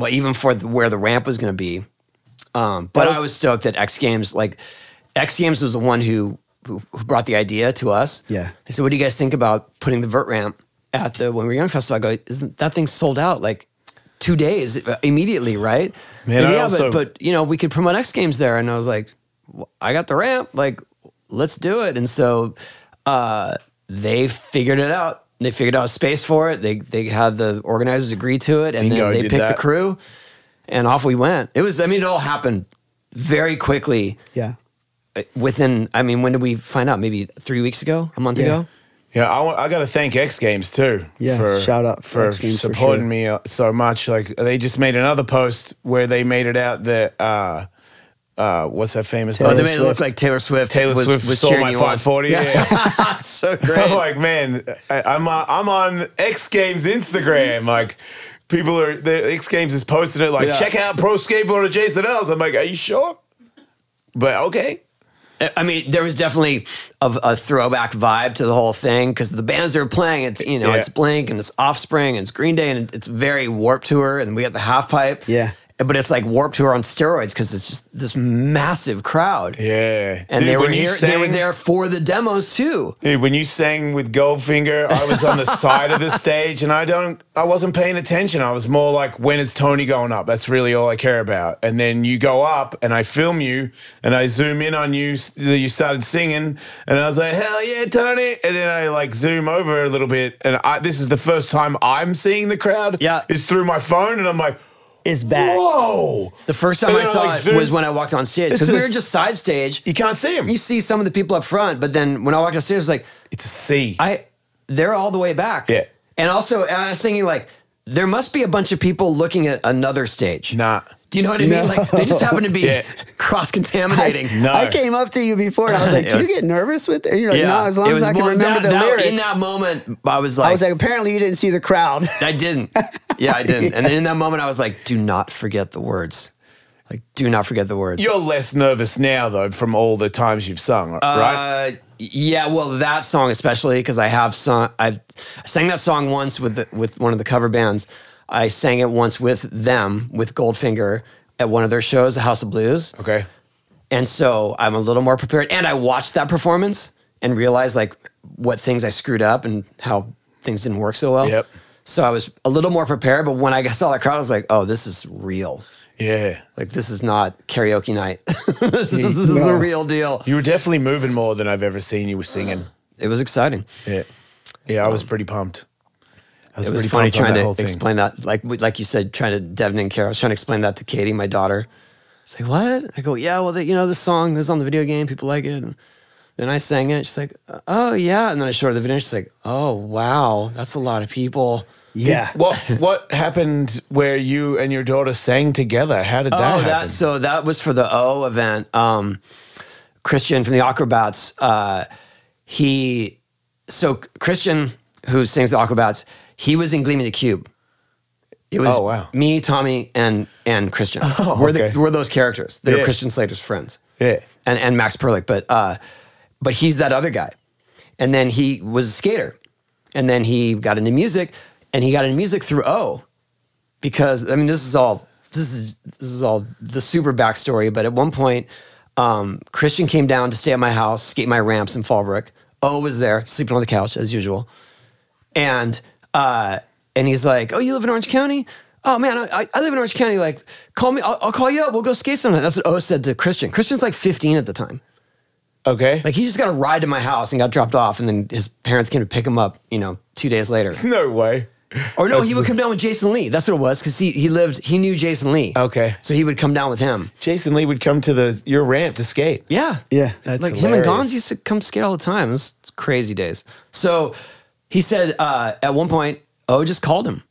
even for where the ramp was going to be. But I was stoked that X Games was the one who brought the idea to us. Yeah. They said, "What do you guys think about putting the vert ramp at the When We Were Young festival?" I go, "Isn't that thing sold out like 2 days immediately, right?" Man, And I yeah, also- but you know, we could promote X Games there, and I was like, "I got the ramp, like let's do it." And so they figured it out. They figured out a space for it. They had the organizers agree to it, and Dingo then they did picked the that. crew, and off we went. It was, I mean, it all happened very quickly. Yeah. Within, I mean, when did we find out? Maybe 3 weeks ago, a month Yeah. ago. Yeah, I got to thank X Games too. Yeah, shout out for X Games for supporting sure. me so much. Like they just made another post where they made it out that what's that famous? Taylor Oh, they made it look Swift. like Taylor Swift. Taylor was Swift saw cheering my you on. 540. Yeah. So great. I'm like, man, I'm on X Games Instagram. Like, the X Games is posting it like, Yeah. check out pro skateboarder Jason Ellis. I'm like, are you sure? But okay. I mean, there was definitely a throwback vibe to the whole thing because the bands that were playing, it's Yeah. it's Blink and it's Offspring and it's Green Day and it's very Warped Tour and we got the half pipe. Yeah. But it's like Warped Tour on steroids because it's just this massive crowd. Yeah. And Dude, they were when you here. They were sang- there for the demos too. Dude, when you sang with Goldfinger, I was on the side of the stage and I wasn't paying attention. I was more like, when is Tony going up? That's really all I care about. And then you go up and I film you and I zoom in on you. You started singing and I was like, hell yeah, Tony. And then I like zoom over a little bit. And this is the first time I'm seeing the crowd. Yeah. Is through my phone. And I'm like, It's back. whoa. The first time And I then I, saw like, it zoom- was when I walked on stage because It's we a were s- just side stage. You can't see him. You see some of the people up front, but then when I walked on stage, I was like, It's a C. they're all the way back. Yeah. And also, I was thinking like, there must be a bunch of people looking at another stage. Nah. Do you know what I mean? Like they just happen to be Yeah. cross-contaminating. No. I came up to you before and I was like, It do was- you get nervous with it? And you're like, no, as long as I can remember the lyrics. In that moment, I was I was like, apparently you didn't see the crowd. I didn't. Yeah, I didn't. And then in that moment, I was like, do not forget the words. Like, do not forget the words. You're less nervous now, though, from all the times you've sung, right? Yeah, well, that song especially because I sang that song once with one of the cover bands. I sang it once with them, with Goldfinger, at one of their shows, the House of Blues. Okay. And so I'm a little more prepared. And I watched that performance and realized like what things I screwed up and how things didn't work so well. Yep. So I was a little more prepared. But when I saw that crowd, I was like, oh, this is real. Yeah. Like, this is not karaoke night. this is a real deal. You were definitely moving more than I've ever seen you were singing. It was exciting. Yeah. Yeah, I was pretty pumped. It was funny trying to explain that. Like you said, trying to, Devin and Kara, I was trying to explain that to Katie, my daughter. She's like, what? I go, yeah, well, the song is on the video game. People like it. And then I sang it. She's like, oh, yeah. And then I showed her the video. She's like, oh, wow, that's a lot of people. Yeah. What happened where you and your daughter sang together? How did that happen? So that was for the O event. Christian from the Acrobats, Christian, who sings the Acrobats, he was in Gleaming the Cube. It was me, Tommy, and Christian. We're those characters. They're Christian Slater's friends. Yeah. And Max Perlich. But he's that other guy. And then he was a skater. And then he got into music. And he got into music through O, because I mean this is all the super backstory. But at one point, Christian came down to stay at my house, skate my ramps in Fallbrook. O was there, sleeping on the couch as usual, and he's like, "Oh, you live in Orange County? Oh man, I live in Orange County. Like, call me. I'll call you up. We'll go skate sometime." That's what O said to Christian. Christian's like 15 at the time. Okay. Like he just got a ride to my house and got dropped off, and then his parents came to pick him up, 2 days later. No way. Or no, he would come down with Jason Lee. That's what it was, because he knew Jason Lee. Okay. So he would come down with him. Jason Lee would come to your ramp to skate. Yeah. Yeah. That's like him and hilarious. Gonz used to come skate all the time. It was crazy days. So he said at one point, just called him.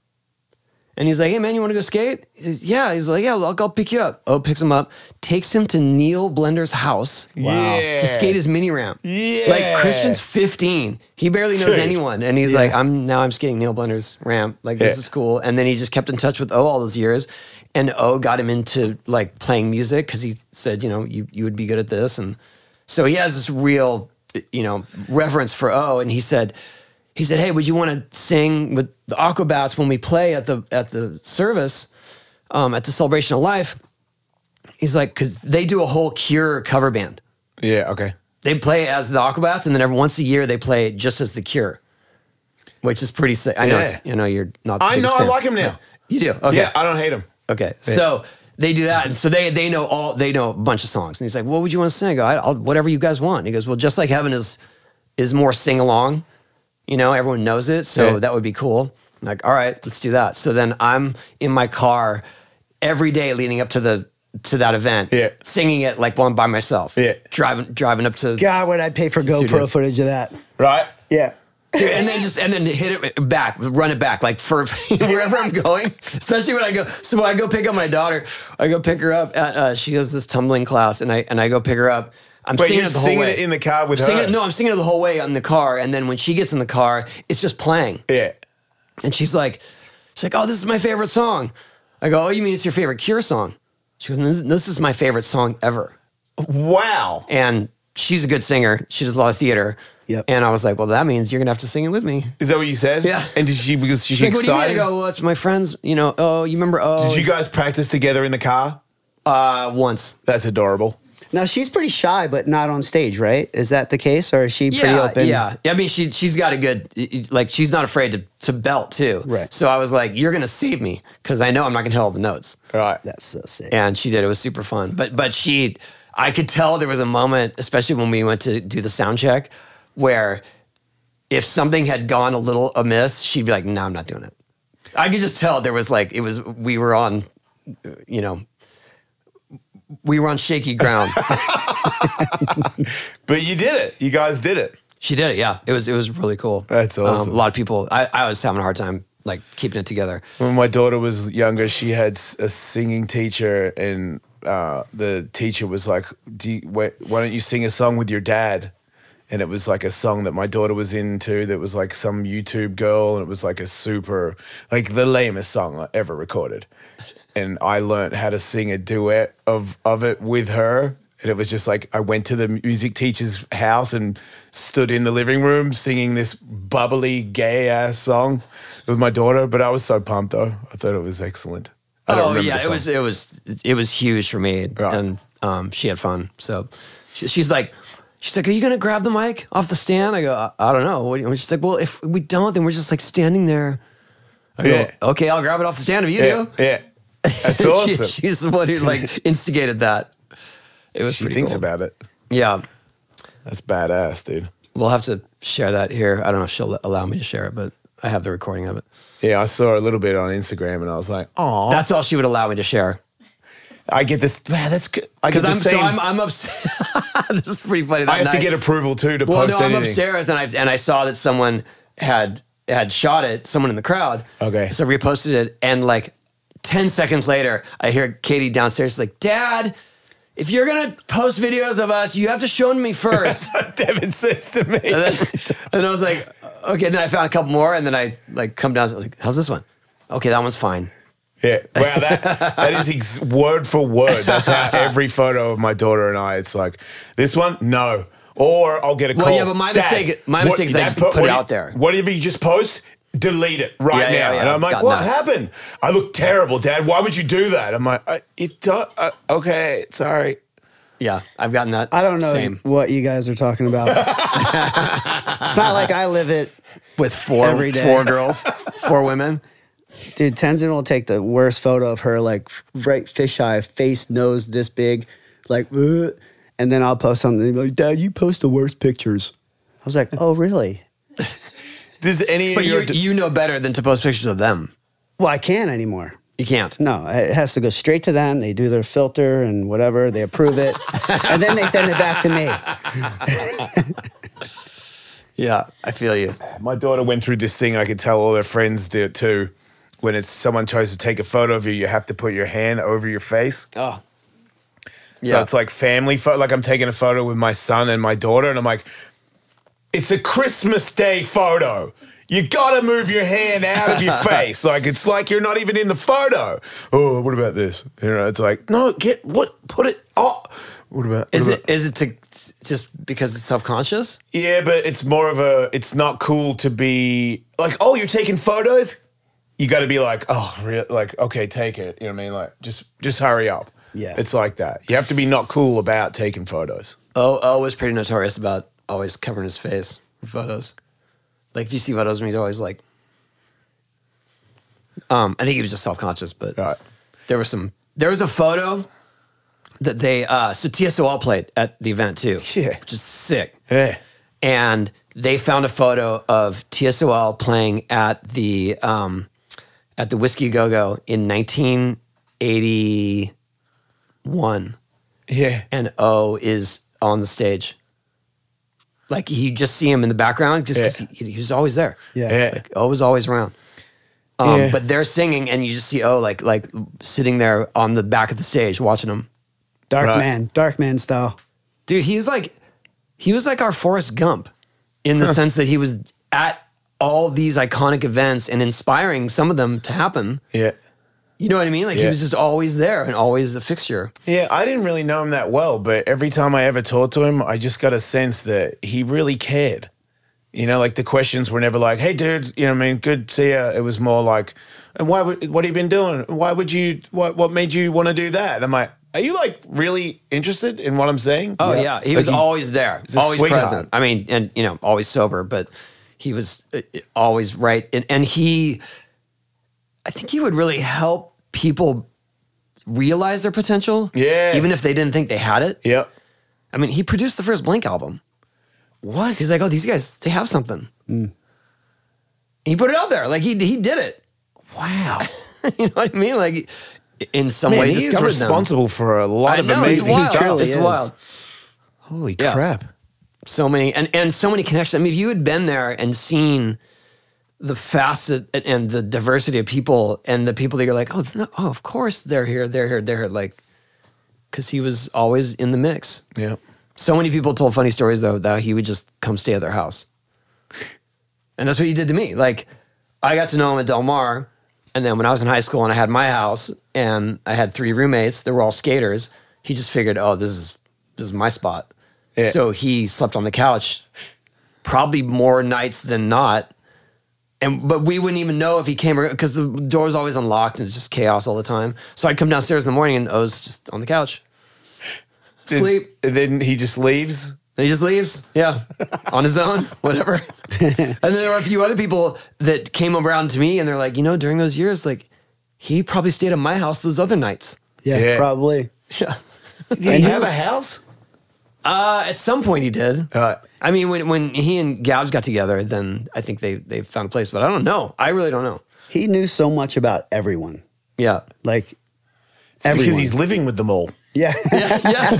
And he's like, hey, man, you want to go skate? He says, yeah. He's like, yeah, I'll pick you up. Picks him up, takes him to Neil Blender's house Yeah. to skate his mini ramp. Yeah. Like, Christian's 15. He barely knows Dude. anyone. And he's like, I'm skating Neil Blender's ramp. Like, this is cool. And then he just kept in touch with all those years. And got him into, like, playing music because he said, you would be good at this. And so he has this real, reverence for And he said, hey, would you want to sing with the Aquabats when we play at the service, at the Celebration of Life? He's like, because they do a whole Cure cover band. Yeah, okay. They play as the Aquabats, and then every once a year they play just as the Cure, which is pretty sick. I know, you're not. The I biggest know. fan. I like him now. You do? Okay. Yeah, I don't hate him. Okay. So they do that, and so they know a bunch of songs. And he's like, what would you want to sing? I go, I'll whatever you guys want. He goes, well, Just Like Heaven is more sing along. Everyone knows it, so that would be cool. I'm like, all right, let's do that. So then I'm in my car every day leading up to that event, singing it like while I'm by myself. Yeah, driving up to. God, would I pay for GoPro studios. footage of that? Right? Yeah. Dude, and then hit it back, run it back, like for wherever I'm going. Especially when I go. So when I go pick up my daughter, I go pick her up at she has this tumbling class, and I go pick her up. I'm But singing you're it the whole singing way. it in the car with her? I'm singing it the whole way in the car, and then when she gets in the car, it's just playing. Yeah. And she's like, oh, this is my favorite song. I go, oh, you mean it's your favorite Cure song? She goes, this is my favorite song ever. Wow. And she's a good singer. She does a lot of theater. Yep. And I was like, well, that means you're gonna have to sing it with me. Is that what you said? Yeah. And did she, because she's She's like, what do you mean? I excited? go, well, it's my friends, you remember, Did you guys practice together in the car? once. That's adorable. Now she's pretty shy, but not on stage, right? Is that the case, or is she pretty open? Yeah. I mean, she's got a good, like, she's not afraid to belt too. Right. So I was like, you're gonna save me because I know I'm not gonna hit all the notes. Right. That's so sick. And she did. It was super fun. But I could tell there was a moment, especially when we went to do the sound check, where if something had gone a little amiss, she'd be like, no, I'm not doing it. I could just tell there was like, we were on, we were on shaky ground. But you did it. You guys did it. She did it, yeah. It was really cool. That's awesome. A lot of people, I was having a hard time like keeping it together. When my daughter was younger, she had a singing teacher, and the teacher was like, why don't you sing a song with your dad? And it was like a song that my daughter was into that was like some YouTube girl, and it was like a super, like the lamest song I ever recorded. And I learned how to sing a duet of it with her. And it was just like, I went to the music teacher's house and stood in the living room singing this bubbly, gay-ass song with my daughter. But I was so pumped, though. I thought it was excellent. I don't remember the song. It was huge for me. Right. And she had fun. So she's like, are you gonna grab the mic off the stand? I go, I don't know. She's like, well, if we don't, then we're just like standing there. I go, okay, I'll grab it off the stand if you do. Yeah. That's awesome. She's the one who like instigated that. It was She pretty thinks cool. about it. Yeah. That's badass, dude. We'll have to share that here. I don't know if she'll allow me to share it, but I have the recording of it. Yeah, I saw a little bit on Instagram, and I was like, oh. That's all she would allow me to share. I get this. Man, that's good. I get Because the same. I'm upset. This is pretty funny. That I have to night. get approval too to Well, post no, I'm anything. upstairs and I saw that someone had shot it, someone in the crowd. Okay. So I reposted it, and like 10 seconds later, I hear Katie downstairs. She's like, Dad, if you're gonna post videos of us, you have to show them me first. Devin says to me. And I was like, okay. And then I found a couple more, and then I like come down. Like, how's this one? Okay, that one's fine. Yeah, wow, that is word for word. That's how every photo of my daughter and I, it's like, this one, no. Or I'll get a call. Well, yeah, but my mistake is I just put it out there. Whatever you just post, delete it right now. Yeah, and I'm like, I've what gotten that. happened? I look terrible, Dad. Why would you do that? I'm like, okay, sorry. Yeah, I've gotten that. I don't know Same. what you guys are talking about. It's not like I live it. With Every day. 4 girls, 4 women. Dude, Tenzin will take the worst photo of her, like right fisheye, face, nose this big, like, And then I'll post something. And they're like, Dad, you post the worst pictures. I was like, oh, really? Does any But of your you know better than to post pictures of them. Well, I can't anymore. You can't. No, it has to go straight to them. They do their filter and whatever. They approve it. And then they send it back to me. Yeah, I feel you. My daughter went through this thing. I could tell all her friends do it too. When it's someone tries to take a photo of you, you have to put your hand over your face. Oh. So it's like family photo. Like I'm taking a photo with my son and my daughter, and I'm like, it's a Christmas Day photo. You gotta move your hand out of your face. Like it's like you're not even in the photo. Oh, what about this? You know, it's like, no, put it. Oh, what about? Is it to just because it's self-conscious? Yeah, but it's more of a. It's not cool to be like, oh, you're taking photos. You got to be like, oh, like okay, take it. You know what I mean? Like just hurry up. Yeah, it's like that. You have to be not cool about taking photos. Oh was pretty notorious about always covering his face in photos. Like if you see photos of me, he's always like, I think he was just self-conscious, but Right. there was a photo that they so TSOL played at the event too. Yeah. Which is sick. Yeah. And they found a photo of TSOL playing at the Whiskey Go Go in 1981. Yeah. And O is on the stage. Like you just see him in the background just because he was always there. Yeah. Like O was always around. Yeah. But they're singing and you just see O like sitting there on the back of the stage watching them. Dark Right. man style. Dude, he was like our Forrest Gump in the sense that he was at all these iconic events and inspiring some of them to happen. Yeah. You know what I mean? Like he Yeah. was just always there and always a fixture. Yeah, I didn't really know him that well, but every time I ever talked to him, I just got a sense that he really cared. You know, like the questions were never like, "Hey, dude, you know what I mean? Good to see you." It was more like, "And what have you been doing? What made you want to do that?" And I'm like, "Are you like really interested in what I'm saying?" Oh yeah, he was always there, a always sweetheart. present. I mean, and you know, always sober, but he was always right. And he, I think he would really help people realize their potential. Yeah. Even if they didn't think they had it. Yep. I mean, he produced the first Blink album. What? He's like, oh, these guys, they have something. He put it out there. Like he did it. Wow. You know what I mean? Like in some Man, way he is discovered them. responsible for a lot of amazing it's wild. stuff. It's wild. Holy Yeah. crap. So many and so many connections. I mean, if you had been there and seen the facet and the diversity of people and the people that you're like, oh, of course they're here, like, because he was always in the mix. Yeah. So many people told funny stories though that he would just come stay at their house, and that's what he did to me. Like, I got to know him at Del Mar, and then when I was in high school and I had my house and I had 3 roommates, they were all skaters. He just figured, oh, this is my spot. Yeah. So he slept on the couch probably more nights than not. But we wouldn't even know if he came because the door was always unlocked and it's just chaos all the time. So I'd come downstairs in the morning and O's just on the couch. Sleep. And then he just leaves. And he just leaves. Yeah. On his own, whatever. And then there were a few other people that came around to me and they're like, you know, during those years, like, he probably stayed at my house those other nights. Yeah, Yeah. probably. Yeah. Did he have a house? At some point he did. I mean, when he and Gabs got together, then I think they found a place, but I don't know. I really don't know. He knew so much about everyone. Yeah. Like, It's everyone. because he's living with them all. Yeah. Yes.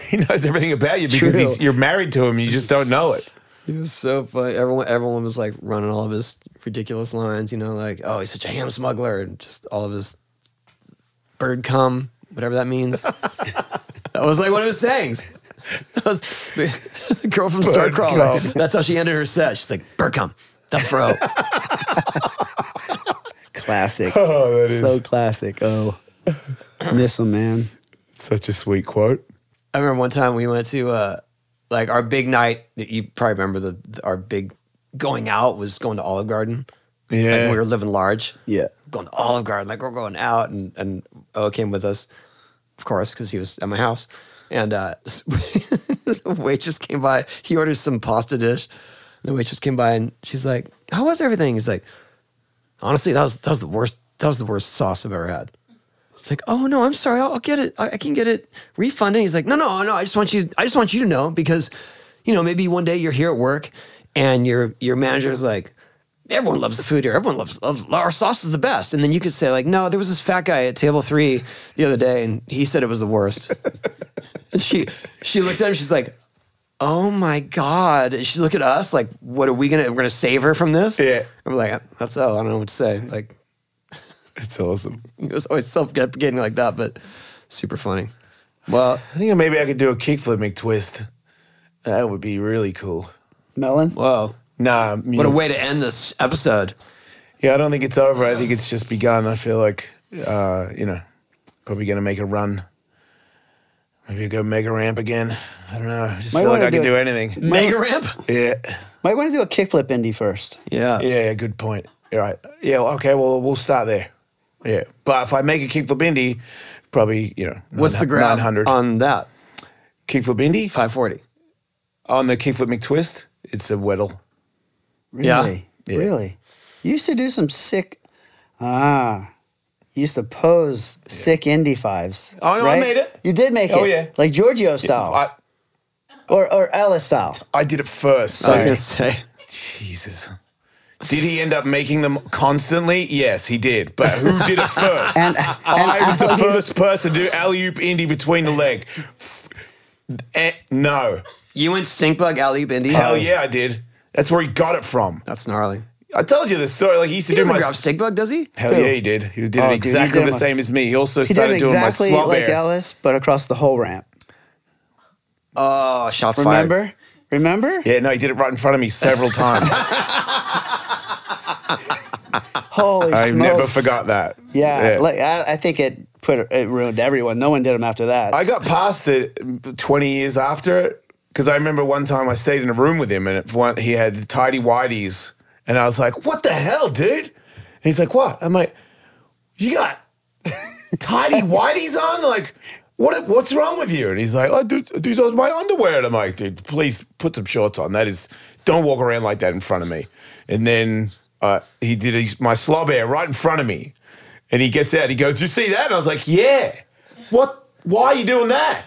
He knows everything about you because True. you're married to him. You just don't know it. It was so funny. Everyone was like running all of his ridiculous lines, you know, like, oh, he's such a ham smuggler, and just all of his bird cum, whatever that means. That was like one of his sayings. That was the girl from Bird Starcrawler. cum. That's how she ended her set. She's like, bird cum. That's for O. Classic. Oh, that is So classic. Oh, miss him, man. such a sweet quote. I remember one time we went to like our big night. You probably remember our big going out was going to Olive Garden. Yeah. Like we were living large. Yeah. Going to Olive Garden, like we're going out, and O came with us, of course, because he was at my house. And the waitress came by. He ordered some pasta dish. The waitress came by and she's like, "How was everything?" He's like, "Honestly, that was the worst. That was the worst sauce I've ever had." It's like, oh no, I'm sorry, I'll get it. I can get it refunded. He's like, no. I just want you to know because, maybe one day you're here at work and your manager's like, everyone loves the food here. Everyone loves our sauce is the best. And then you could say like, no, there was this fat guy at table 3 the other day and he said it was the worst. And she looks at him. She's like, oh my God. And she look at us like, what are we're going to save her from this? Yeah. I'm like, I don't know what to say. Like, It's awesome. he was always self-deprecating like that, but super funny. Well, I think maybe I could do a kickflip McTwist. That would be really cool. Melon? whoa. Nah. What a way to end this episode. Yeah, I don't think it's over. I think it's just begun. I feel like, probably going to make a run. Maybe go mega ramp again. I don't know. I just Might feel like wanna I can do do it. anything. Mega ramp? Yeah. Might want to do a kickflip indie first. Yeah. Yeah, good point. All right. Yeah, okay, well, we'll start there. Yeah. But if I make a kickflip indie, probably, What's the grab 900. on that? Kickflip indie? 540. On the kickflip McTwist, it's a Weddle. Really? Yeah. Really? You used to do some sick. You used to pose sick indie fives. Oh, no, I right? made it. You did make it. Oh, yeah. Like Giorgio style. Or Ellis style. I did it first. I was So. going to say. Jesus. Did he end up making them constantly? Yes, he did. But who did it first? And I was the first person to do alley-oop indie between the leg. No. You went stink bug alley-oop indie? Hell yeah, I did. That's where he got it from. That's gnarly. I told you this story. Like he used to He do doesn't my grab stink bug, does he? Hell yeah, he did. He did Oh, it dude, he exactly did the my- same as me. He also he did started doing exactly my slop like air. Ellis, but across the whole ramp. Oh, shots fired. Remember? Yeah, no, he did it right in front of me several times. Holy I smokes. never forgot that. Yeah, like I think it ruined everyone. No one did them after that. I got past it 20 years after it because I remember one time I stayed in a room with him and he had tidy whities and I was like, "What the hell, dude?" And he's like, "What?" I'm like, "You got tidy whities on? Like, what's wrong with you?" And he's like, "Oh, dude, these are my underwear." And I'm like, "Dude, please put some shorts on. Don't walk around like that in front of me." And then he did my slob air right in front of me. And he gets out, he goes, "Did you see that?" And I was like, "Yeah." "What? Why are you doing that?"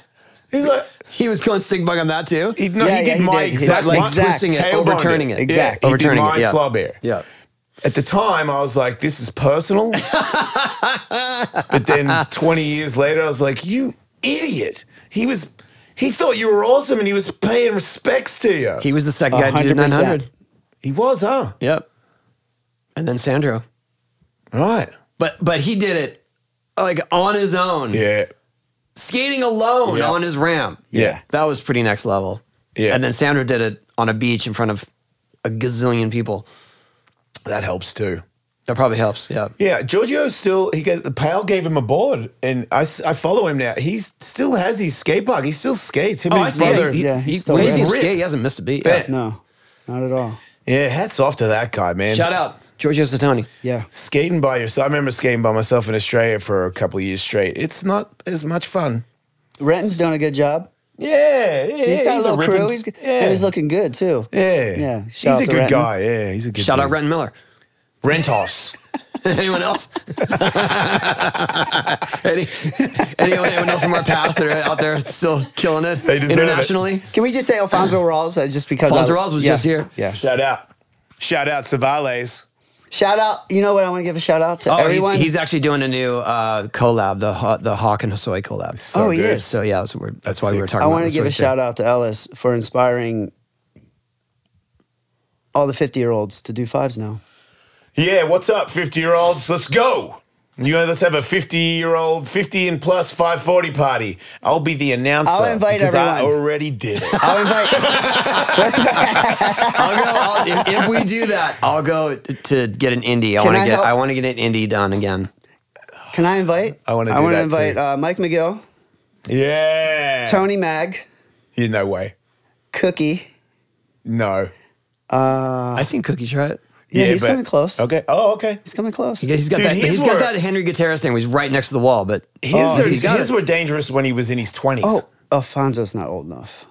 He's like, He was going stink bug on that too? he Yeah, did yeah, he my did. He exact, did. Like Exact. twisting it, tailbone overturning it. Exact. Yeah, he Overturning did it, my yeah. slob air. Yeah. At the time, I was like, this is personal. But then 20 years later, I was like, you idiot. He thought you were awesome and he was paying respects to you. He was the second guy to do 100%. 900. He was, huh? Yep. And then Sandro. Right. But he did it like on his own. Yeah. Skating alone Yeah. on his ramp. Yeah. That was pretty next level. Yeah. And then Sandro did it on a beach in front of a gazillion people. That helps too. That probably helps. Yeah. Yeah, Giorgio's still, the Pal gave him a board, and I follow him now. He still has his skate park. He still skates. Him Oh, and I his see. brother. Yeah, He he's still when he's there. seen Rip. skate, he hasn't missed a beat. Yeah. No, not at all. Yeah, hats off to that guy, man. Shout out Giorgio Satoni. Yeah. Skating by yourself. I remember skating by myself in Australia for a couple of years straight. It's not as much fun. Renton's doing a good job. Yeah, He's got a little crew. And he's looking good too. Yeah. Yeah, He's shout out a to good Renton. guy. Yeah, he's a good Shout out dude. Renton Miller. Rentos. Anyone else? Anyone else from our past that are out there still killing it They deserve it. internationally? Can we just say Alfonso Rawls just because Alfonso Rawls was just here. Yeah. Shout out Savales. Shout out. You know what I want to give a shout out to Oh, everyone. he's actually doing a new collab, the Hawk and Jason collab. So he good. is. So yeah, that's why we were sick. talking I about want to this give a right shout out to Ellis for inspiring all the 50-year-olds to do fives now. Yeah, what's up, 50-year-olds? Let's go. Let's have a 50-year-old, 50 and plus 540 party. I'll be the announcer. I'll invite because I everyone. already did it. I'll invite. if we do that, I'll go to get an indie. Can I help? I want to get an indie done again. Can I invite? I wanna do that invite too. Mike McGill, Yeah. Tony Mag, Yeah, no way. Cookie. No. I seen Cookie try it. Yeah, he's but- coming close. Okay. Oh, okay. He's coming close. He's got Dude, that. his He's got were- that Henry Gutierrez thing. Where he's right next to the wall, but His, he's got his it. were dangerous when he was in his 20s. Oh, Alfonso's not old enough.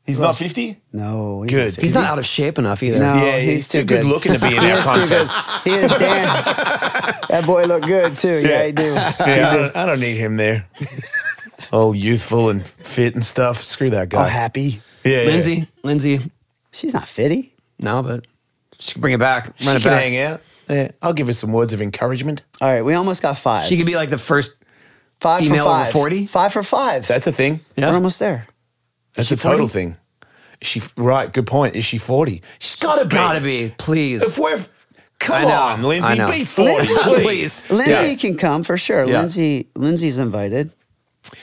He's not 50? No, Good. He's not out of shape enough either. No. Yeah, he's he's too too good good. looking to be in He our is too good. contest. He is damn. That boy look good too. Yeah, he do. Yeah, I don't need him there. All youthful and fit and stuff. Screw that All guy. happy. Yeah, Lindsay, She's not fitty. no, but she can bring it back, She run it can back. hang out. Yeah, I'll give her some words of encouragement. All right, we almost got 5. She could be like the first. 5 female for over 5. 40? 5 for 5. That's a thing. Yeah. We're almost there. That's she a total 40? thing. Is she right? Good point. Is she 40? She's gotta be. Gotta be, please. If we're, come I know, on, I Lindsay, know. be 40, please. Lindsay can come for sure. Yeah. Lindsay's invited.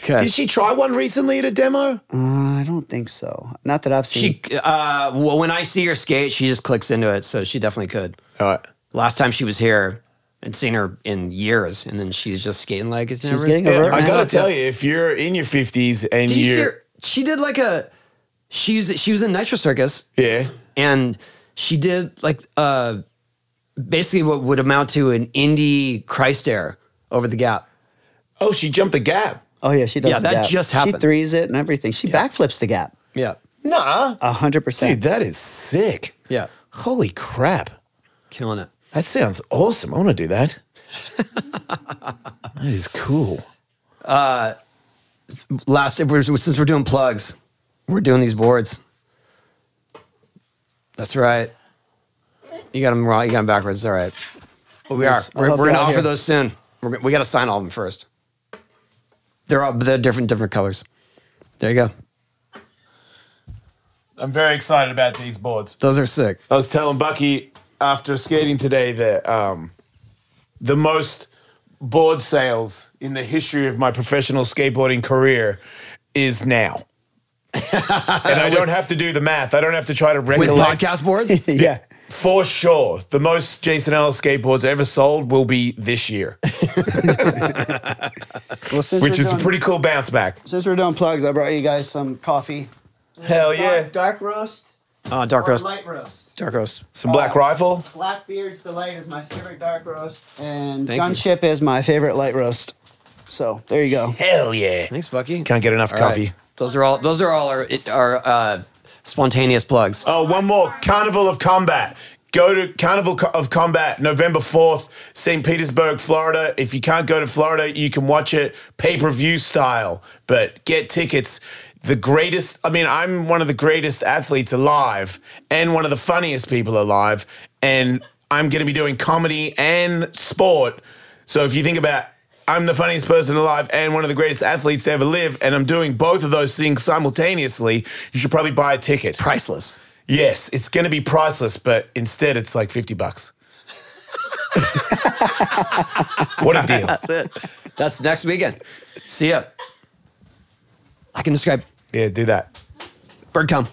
Okay. Did she try one recently at a demo? I don't think so. Not that I've seen. She, well, when I see her skate, she just clicks into it, so she definitely could. All right. Last time she was here, and seen her in years, and then she's just skating like it's never. getting a vert I now. gotta tell you, if you're in your 50s and Did you see you're, her? She did like a. She was in Nitro Circus, yeah, and she did like basically what would amount to an indie Christ air over the gap. oh, she jumped the gap. Oh yeah, she does. Yeah, the that gap. just happened. She threes it and everything. She backflips the gap. Yeah, Nah, 100%. dude, that is sick. yeah, Holy crap, killing it. that sounds awesome. I want to do that. That is cool. Since we're doing plugs, we're doing these boards. That's right. You got them wrong. You got them backwards. It's all right. But we are. Yes, I'll We're help going you to out offer here. those soon. We got to sign all of them first. They're different colors. There you go. I'm very excited about these boards. Those are sick. I was telling Bucky after skating today that the most board sales in the history of my professional skateboarding career is now. And I don't have to do the math. I don't have to try to With recollect. podcast boards? yeah. For sure, the most Jason Ellis skateboards ever sold will be this year, Well, since which we're is a doing- pretty cool bounce back. Since we're doing plugs, I brought you guys some coffee. Hell yeah. Dark roast. Dark or roast. light roast. Dark roast. Some Black Rifle. Blackbeard's Delight is my favorite dark roast, and Thank you. Gunship is my favorite light roast. So there you go. Hell yeah. Thanks, Bucky. Can't get enough All coffee. right. Those are all our spontaneous plugs. Oh, one more. Carnival of Combat. Go to Carnival of Combat, November 4th, St. Petersburg, Florida. If you can't go to Florida, you can watch it pay-per-view style. But get tickets. The greatest, I mean, I'm one of the greatest athletes alive and one of the funniest people alive. And I'm going to be doing comedy and sport. So if you think about, I'm the funniest person alive and one of the greatest athletes to ever live, and I'm doing both of those things simultaneously, you should probably buy a ticket. Priceless. Yes, it's going to be priceless, but instead it's like $50. What a deal. That's it. That's next weekend. See ya. I can describe Yeah, do that. bird come.